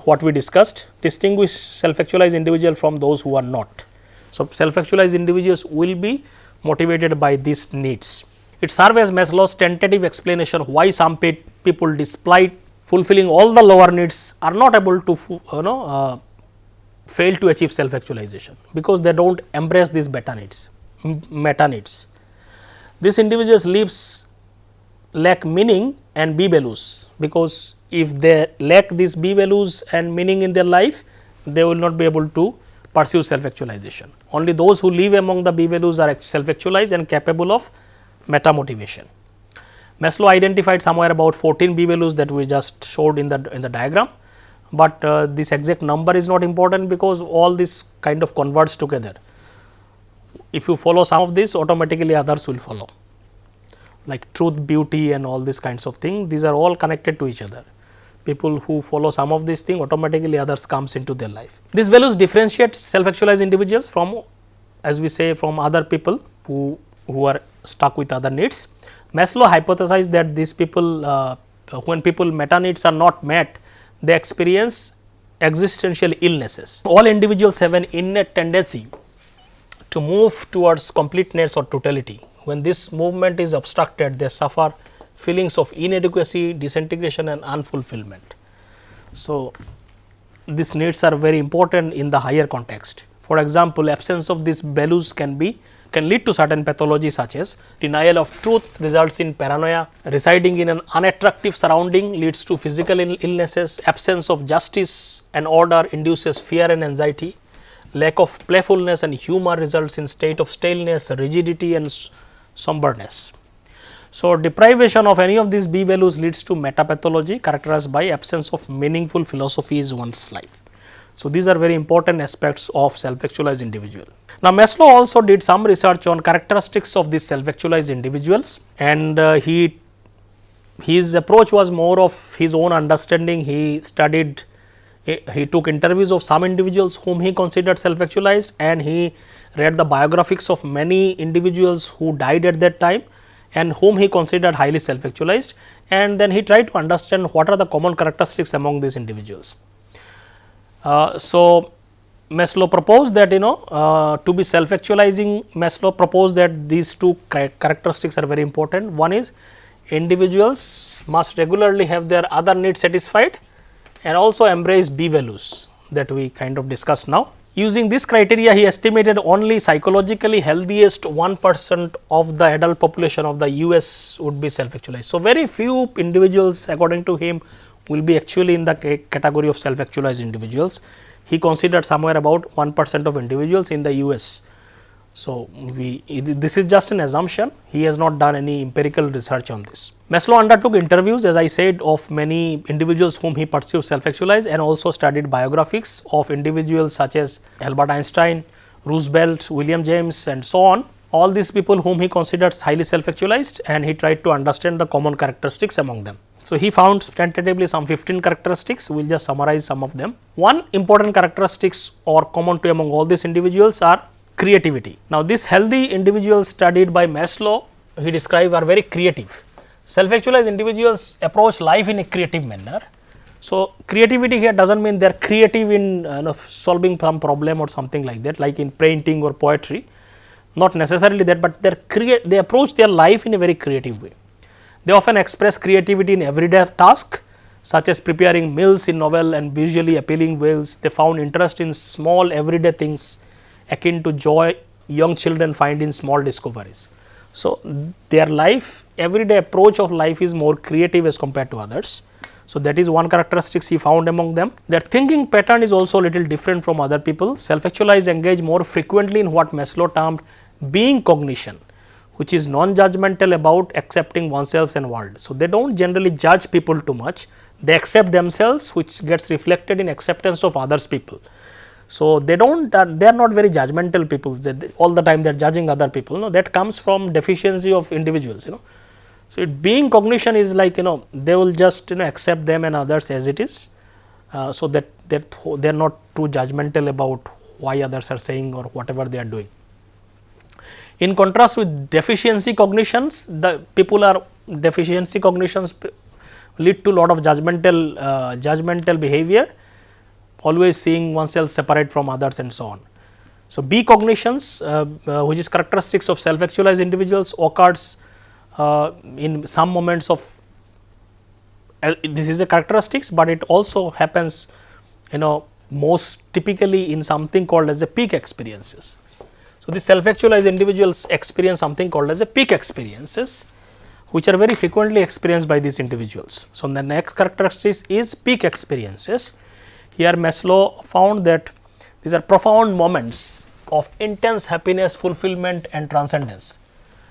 what we discussed, distinguish self actualized individual from those who are not. So, self actualized individuals will be motivated by these needs. It serves as Maslow's tentative explanation why some people, despite fulfilling all the lower needs, are not able to fail to achieve self actualization, because they do not embrace these meta needs. These individuals' lives lack meaning and B values, because if they lack these B values and meaning in their life, they will not be able to pursue self actualization. Only those who live among the B values are self actualized and capable of meta motivation. Maslow identified somewhere about 14 B values that we just showed in the diagram, but this exact number is not important, because all this kind of converge together. If you follow some of this, automatically others will follow, like truth, beauty and all these kinds of things. These are all connected to each other. People who follow some of these things, automatically others comes into their life. These values differentiate self actualized individuals from, as we say, from other people who are stuck with other needs. Maslow hypothesized that these people, when people meta needs are not met, they experience existential illnesses. All individuals have an innate tendency to move towards completeness or totality. When this movement is obstructed, they suffer feelings of inadequacy, disintegration and unfulfillment. So, these needs are very important in the higher context. For example, absence of these values can lead to certain pathologies such as denial of truth results in paranoia, residing in an unattractive surrounding leads to physical illnesses, absence of justice and order induces fear and anxiety, lack of playfulness and humor results in state of staleness, rigidity and somberness. So, deprivation of any of these B values leads to metapathology characterized by absence of meaningful philosophies in one's life. So, these are very important aspects of self actualized individual. Now, Maslow also did some research on characteristics of these self actualized individuals, and his approach was more of his own understanding. He took interviews of some individuals whom he considered self actualized, and he read the biographies of many individuals who died at that time and whom he considered highly self actualized, and then he tried to understand what are the common characteristics among these individuals. So, Maslow proposed that to be self actualizing, Maslow proposed that these two characteristics are very important. One is individuals must regularly have their other needs satisfied and also embrace B values that we kind of discussed now. Using this criteria, he estimated only psychologically healthiest 1% of the adult population of the US would be self actualized. So, very few individuals according to him will be actually in the category of self actualized individuals. He considered somewhere about 1% of individuals in the US. So, this is just an assumption. He has not done any empirical research on this. Maslow undertook interviews, as I said, of many individuals whom he perceived self actualized, and also studied biographies of individuals such as Albert Einstein, Roosevelt, William James and so on. All these people whom he considers highly self actualized, and he tried to understand the common characteristics among them. So, he found tentatively some 15 characteristics. We will just summarize some of them. One important characteristics or common to among all these individuals are creativity. Now, these healthy individuals studied by Maslow, he described, are very creative. Self actualized individuals approach life in a creative manner. So, creativity here does not mean they are creative in solving some problem or something like that, like in painting or poetry, not necessarily that, but they approach their life in a very creative way. They often express creativity in everyday tasks such as preparing meals in novel and visually appealing ways. They found interest in small everyday things akin to joy young children find in small discoveries. So, their life, everyday approach of life is more creative as compared to others. So, that is one characteristics he found among them. Their thinking pattern is also a little different from other people. Self-actualized engage more frequently in what Maslow termed being cognition, which is non-judgmental about accepting oneself and world. So, they do not generally judge people too much, they accept themselves, which gets reflected in acceptance of others people. So, they do not they are not very judgmental people, they all the time they are judging other people, no, that comes from deficiency of individuals. So, being cognition is like they will just accept them and others as it is. So, that they are not too judgmental about why others are saying or whatever they are doing. In contrast with deficiency cognitions, the people are deficiency cognitions lead to lot of judgmental behavior, always seeing oneself separate from others and so on. So, B cognitions which is characteristics of self-actualized individuals occurs in some moments of this is a characteristics, but it also happens most typically in something called as a peak experiences. So, the self-actualized individuals experience something called as a peak experiences, which are very frequently experienced by these individuals. So, the next characteristic is peak experiences. Here Maslow found that these are profound moments of intense happiness, fulfillment and transcendence.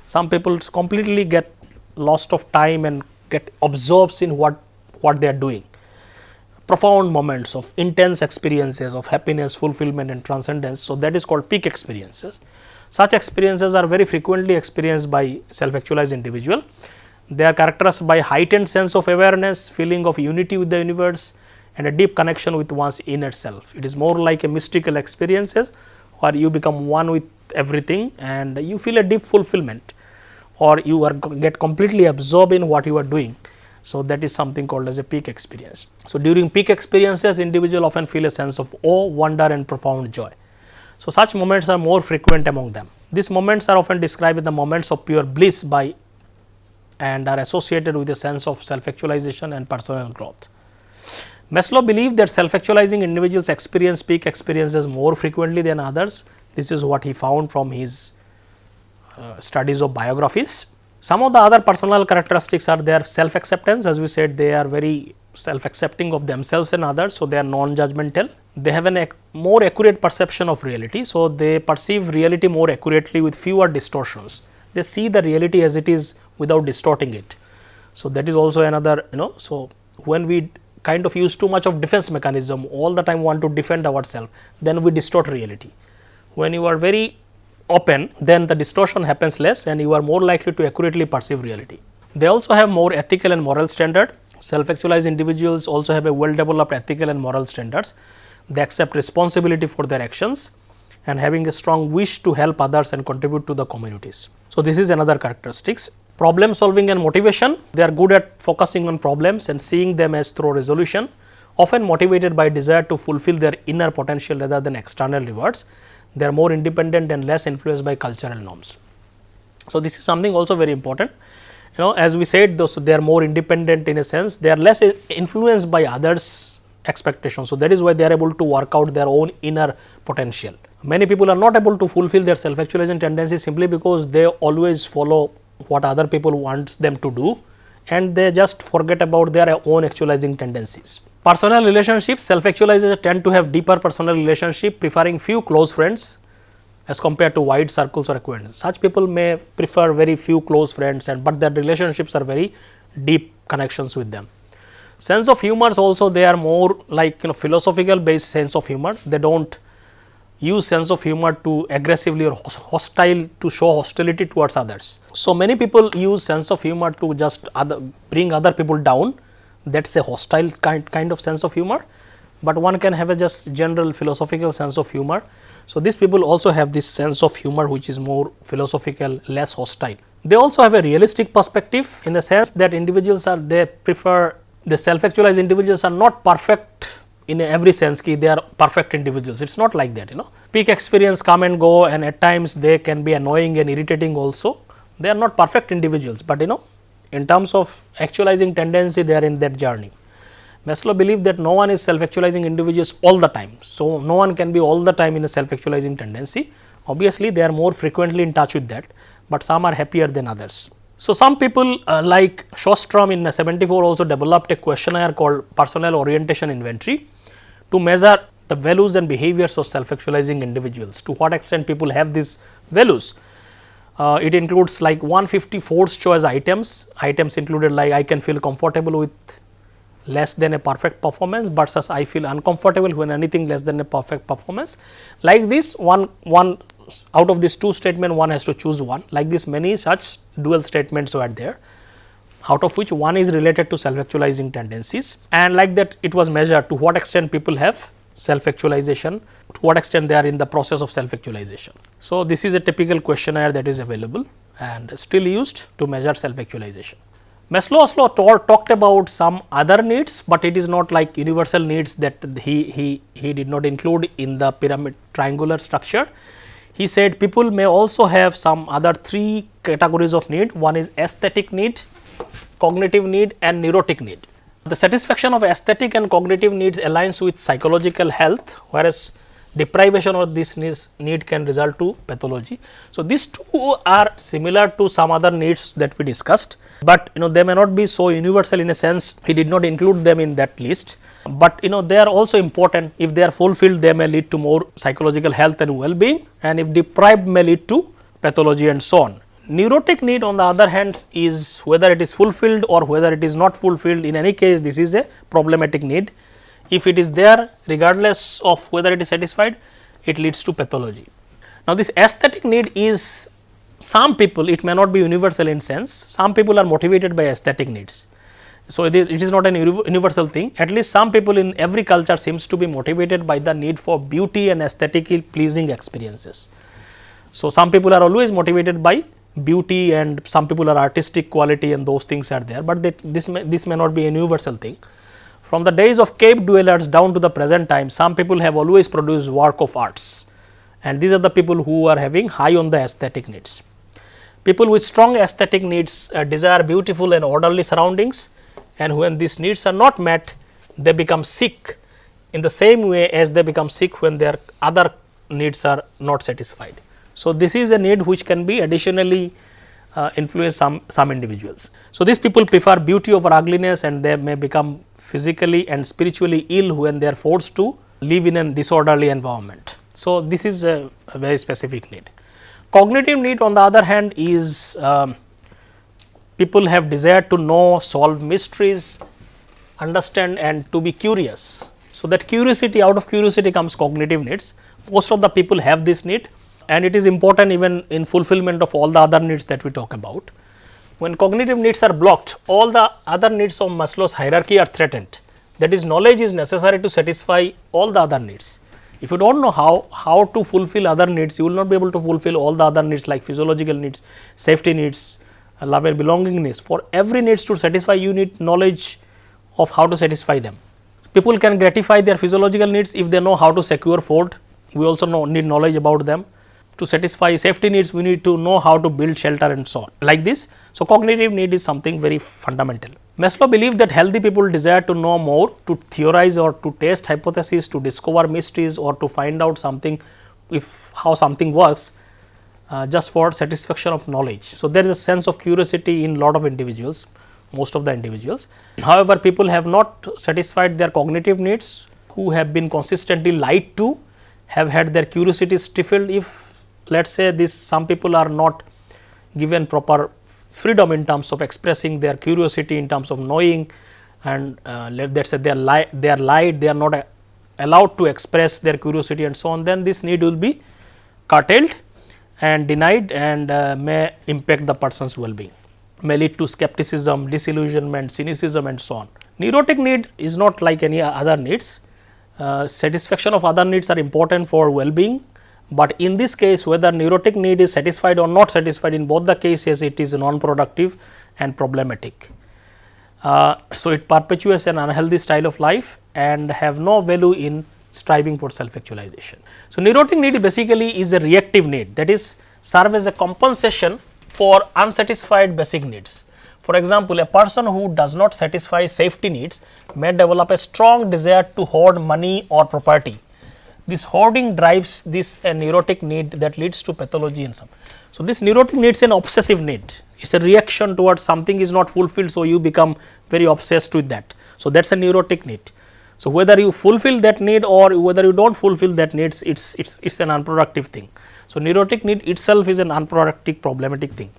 Some people completely get lost of time and get absorbed in what they are doing. Profound moments of intense experiences of happiness, fulfillment and transcendence. So, that is called peak experiences. Such experiences are very frequently experienced by self-actualized individual. They are characterized by heightened sense of awareness, feeling of unity with the universe and a deep connection with one's inner self. It is more like a mystical experiences, or you become one with everything and you feel a deep fulfillment, or you get completely absorbed in what you are doing. So, that is something called as a peak experience. So, during peak experiences, individuals often feel a sense of awe, wonder and profound joy. So, such moments are more frequent among them. These moments are often described as the moments of pure bliss and are associated with a sense of self-actualization and personal growth. Maslow believed that self-actualizing individuals experience peak experiences more frequently than others. This is what he found from his studies of biographies. Some of the other personal characteristics are their self-acceptance. As we said, they are very self-accepting of themselves and others. So, they are non-judgmental. They have a more accurate perception of reality. So, they perceive reality more accurately with fewer distortions. They see the reality as it is without distorting it. So, that is also another So, when we kind of use too much of defense mechanism, all the time want to defend ourselves, then we distort reality. When you are very open, then the distortion happens less and you are more likely to accurately perceive reality. They also have more ethical and moral standard. Self-actualized individuals also have a well-developed ethical and moral standards. They accept responsibility for their actions and having a strong wish to help others and contribute to the communities. So, this is another characteristics. Problem solving and motivation, they are good at focusing on problems and seeing them as through resolution, often motivated by desire to fulfill their inner potential rather than external rewards. They are more independent and less influenced by cultural norms. So, this is something also very important. As we said, they are more independent in a sense, they are less influenced by others' expectations. So, that is why they are able to work out their own inner potential. Many people are not able to fulfill their self-actualization tendencies simply because they always follow what other people wants them to do and they just forget about their own actualizing tendencies. Personal relationships, self-actualizers tend to have deeper personal relationship, preferring few close friends as compared to wide circles or acquaintances. Such people may prefer very few close friends but their relationships are very deep connections with them. Sense of humor also, they are more like philosophical based sense of humor. They do not use sense of humor to aggressively or hostile to show hostility towards others. So, many people use sense of humor to just bring other people down, that is a hostile kind of sense of humor, but one can have a just general philosophical sense of humor. So, these people also have this sense of humor which is more philosophical, less hostile. They also have a realistic perspective in the sense that the self-actualized individuals are not perfect in every sense they are perfect individuals. It is not like that. Peak experience come and go and at times they can be annoying and irritating also. They are not perfect individuals, but in terms of actualizing tendency they are in that journey. Maslow believed that no one is self-actualizing individuals all the time. So, no one can be all the time in a self-actualizing tendency. Obviously, they are more frequently in touch with that, but some are happier than others. So, some people like Sjostrom in 74 also developed a questionnaire called Personnel Orientation Inventory to measure the values and behaviors of self-actualizing individuals. To what extent people have these values? It includes like 150 forced choice items. Items included like I can feel comfortable with less than a perfect performance versus I feel uncomfortable when anything less than a perfect performance. Like this, one out of these two statements, one has to choose one. Like this, many such dual statements are there, out of which one is related to self-actualizing tendencies, and like that it was measured to what extent people have self-actualization, to what extent they are in the process of self-actualization. So, this is a typical questionnaire that is available and still used to measure self-actualization. Maslow's law talked about some other needs, but it is not like universal needs that he did not include in the pyramid triangular structure. He said people may also have some other three categories of need. One is aesthetic need, cognitive need and neurotic need. The satisfaction of aesthetic and cognitive needs aligns with psychological health, whereas deprivation of this need can result to pathology. So, these two are similar to some other needs that we discussed, but they may not be so universal. In a sense, he did not include them in that list, but they are also important. If they are fulfilled, they may lead to more psychological health and well-being, and if deprived may lead to pathology and so on. Neurotic need on the other hand is whether it is fulfilled or whether it is not fulfilled. In any case, this is a problematic need. If it is there, regardless of whether it is satisfied, it leads to pathology. Now, this aesthetic need is some people, it may not be universal in sense, some people are motivated by aesthetic needs. So, it is not an universal thing. At least some people in every culture seems to be motivated by the need for beauty and aesthetically pleasing experiences. So, some people are always motivated by beauty and some people are artistic quality and those things are there, but this may not be a universal thing. From the days of cave dwellers down to the present time, some people have always produced work of arts, and these are the people who are having high on the aesthetic needs. People with strong aesthetic needs desire beautiful and orderly surroundings, and when these needs are not met, they become sick in the same way as they become sick when their other needs are not satisfied. So, this is a need which can be additionally influence some individuals. So, these people prefer beauty over ugliness and they may become physically and spiritually ill when they are forced to live in a disorderly environment. So, this is a very specific need. Cognitive need on the other hand is people have desire to know, solve mysteries, understand and to be curious. So, that curiosity, out of curiosity comes cognitive needs. Most of the people have this need, and it is important even in fulfillment of all the other needs that we talk about. When cognitive needs are blocked, all the other needs of Maslow's hierarchy are threatened. That is, knowledge is necessary to satisfy all the other needs. If you do not know how to fulfill other needs, you will not be able to fulfill all the other needs like physiological needs, safety needs, love and belonging needs. For every needs to satisfy, you need knowledge of how to satisfy them. People can gratify their physiological needs if they know how to secure food. We also need knowledge about them. To satisfy safety needs, we need to know how to build shelter and so on, like this. So, cognitive need is something very fundamental. Maslow believed that healthy people desire to know more, to theorize or to test hypotheses, to discover mysteries or to find out something, how something works, just for satisfaction of knowledge. So, there is a sense of curiosity in lot of individuals, most of the individuals. However, people have not satisfied their cognitive needs, who have been consistently lied to, have had their curiosity stifled. If let us say some people are not given proper freedom in terms of expressing their curiosity, in terms of knowing, and let us say they are lied, they are not allowed to express their curiosity and so on, then this need will be curtailed and denied and may impact the person's well-being, may lead to skepticism, disillusionment, cynicism and so on. Neurotic need is not like any other needs. Satisfaction of other needs are important for well-being, but in this case whether neurotic need is satisfied or not satisfied, in both the cases it is non-productive and problematic. So, it perpetuates an unhealthy style of life and have no value in striving for self-actualization. So, neurotic need basically is a reactive need, that is serve as a compensation for unsatisfied basic needs. For example, a person who does not satisfy safety needs may develop a strong desire to hoard money or property. this hoarding drives this neurotic need that leads to pathology in some. So, this neurotic need is an obsessive need, it is a reaction towards something is not fulfilled. So, you become very obsessed with that. So, that is a neurotic need. So, whether you fulfill that need or whether you do not fulfill that needs, it's an unproductive thing. So, neurotic need itself is an unproductive problematic thing.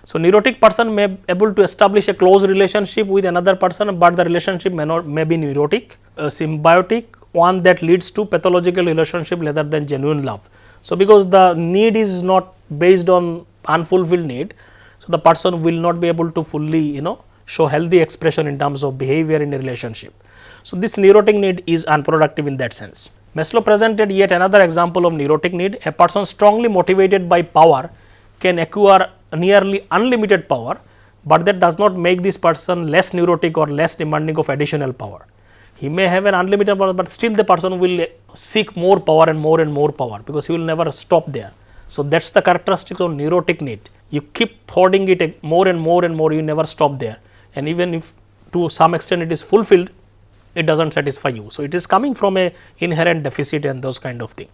So, neurotic person may be able to establish a close relationship with another person, but the relationship may be neurotic, symbiotic, one that leads to pathological relationship rather than genuine love. So, because the need is not based on unfulfilled need, so the person will not be able to fully show healthy expression in terms of behavior in a relationship. So, this neurotic need is unproductive in that sense. Maslow presented yet another example of neurotic need. A person strongly motivated by power can acquire nearly unlimited power, but that does not make this person less neurotic or less demanding of additional power. He may have an unlimited power, but still the person will seek more power and more power, because he will never stop there. So, that is the characteristics of neurotic need. You keep hoarding it more and more, you never stop there, and even if to some extent it is fulfilled, it does not satisfy you. So, it is coming from a inherent deficit and those kind of thing.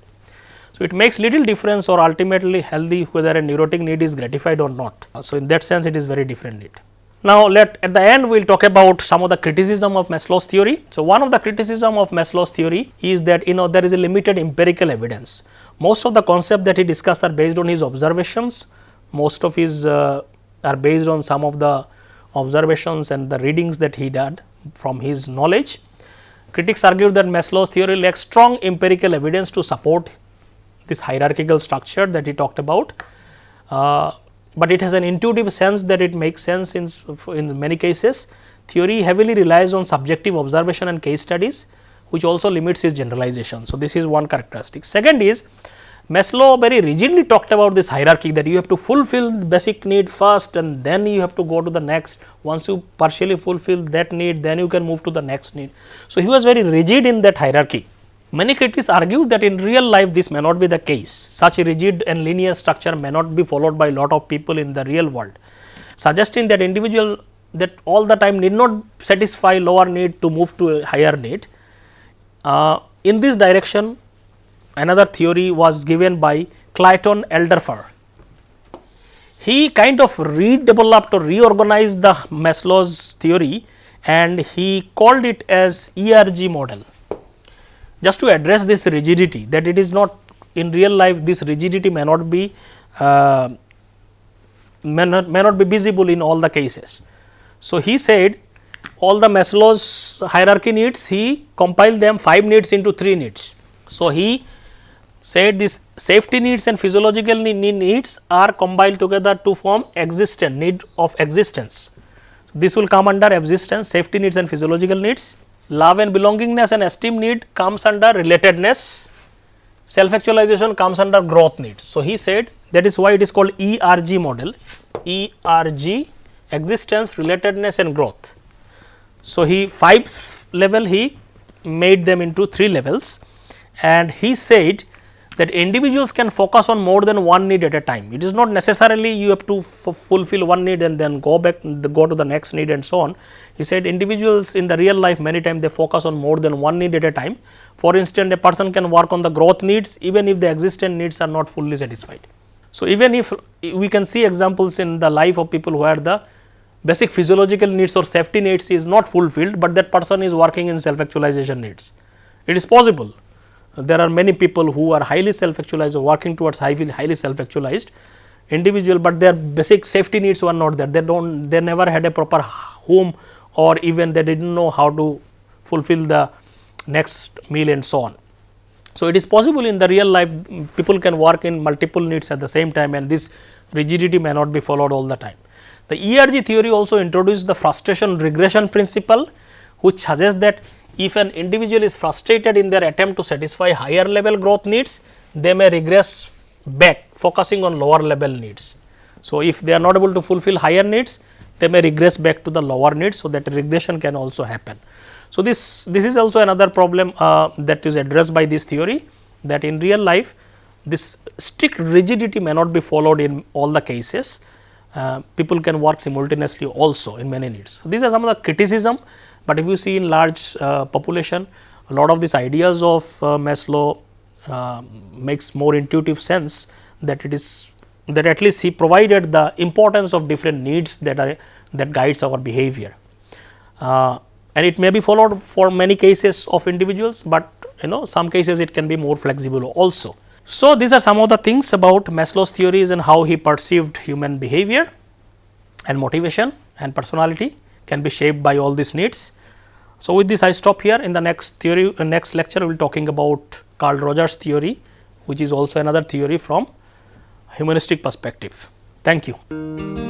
So, it makes little difference or ultimately healthy whether a neurotic need is gratified or not. So, in that sense it is very different need. Now, at the end we will talk about some of the criticism of Maslow's theory. So, one of the criticism of Maslow's theory is that there is a limited empirical evidence. Most of the concepts that he discussed are based on his observations, most of his are based on some of the observations and the readings that he did from his knowledge. Critics argue that Maslow's theory lacks strong empirical evidence to support this hierarchical structure that he talked about, but it has an intuitive sense that it makes sense in many cases. Theory heavily relies on subjective observation and case studies, which also limits its generalization. So, this is one characteristic. Second is, Maslow very rigidly talked about this hierarchy, that you have to fulfill the basic need first and then you have to go to the next. Once you partially fulfill that need, then you can move to the next need. So, he was very rigid in that hierarchy. Many critics argue that in real life this may not be the case. Such a rigid and linear structure may not be followed by a lot of people in the real world, suggesting that individual that all the time need not satisfy lower need to move to a higher need. In this direction, another theory was given by Clayton Alderfer. He kind of redeveloped or reorganized the Maslow's theory and he called it as ERG model, just to address this rigidity, that it is not in real life, this rigidity may not be visible in all the cases. So, he said all the Maslow's hierarchy needs, he compiled them 5 needs into 3 needs. So, he said this safety needs and physiological needs are combined together to form existence, need of existence. This will come under existence, safety needs and physiological needs. Love and belongingness and esteem need comes under relatedness, self actualization comes under growth needs. So, he said that is why it is called ERG model, ERG, existence, relatedness and growth. So, he 5 level he made them into 3 levels, and he said that individuals can focus on more than one need at a time. It is not necessarily you have to fulfill one need and then go to the next need and so on. He said individuals in the real life many times they focus on more than one need at a time. For instance, a person can work on the growth needs even if the existent needs are not fully satisfied. So, even if we can see examples in the life of people where the basic physiological needs or safety needs is not fulfilled, but that person is working in self actualization needs. It is possible. There are many people who are highly self actualized or working towards highly self actualized individual, but their basic safety needs were not there. They never had a proper home, or even they did not know how to fulfill the next meal and so on. So, it is possible in the real life people can work in multiple needs at the same time, and this rigidity may not be followed all the time. The ERG theory also introduced the frustration regression principle, which suggests that if an individual is frustrated in their attempt to satisfy higher level growth needs, they may regress back focusing on lower level needs. So, if they are not able to fulfill higher needs, they may regress back to the lower needs, so that regression can also happen. So, this is also another problem that is addressed by this theory, that in real life this strict rigidity may not be followed in all the cases. People can work simultaneously also in many needs. So, these are some of the criticism, but if you see in large population, a lot of these ideas of Maslow makes more intuitive sense that it is that at least he provided the importance of different needs that guides our behavior. And it may be followed for many cases of individuals, but some cases it can be more flexible also. So, these are some of the things about Maslow's theories and how he perceived human behavior, and motivation and personality can be shaped by all these needs. So, with this I stop here. In the next lecture we will be talking about Carl Rogers theory, which is also another theory from humanistic perspective. Thank you.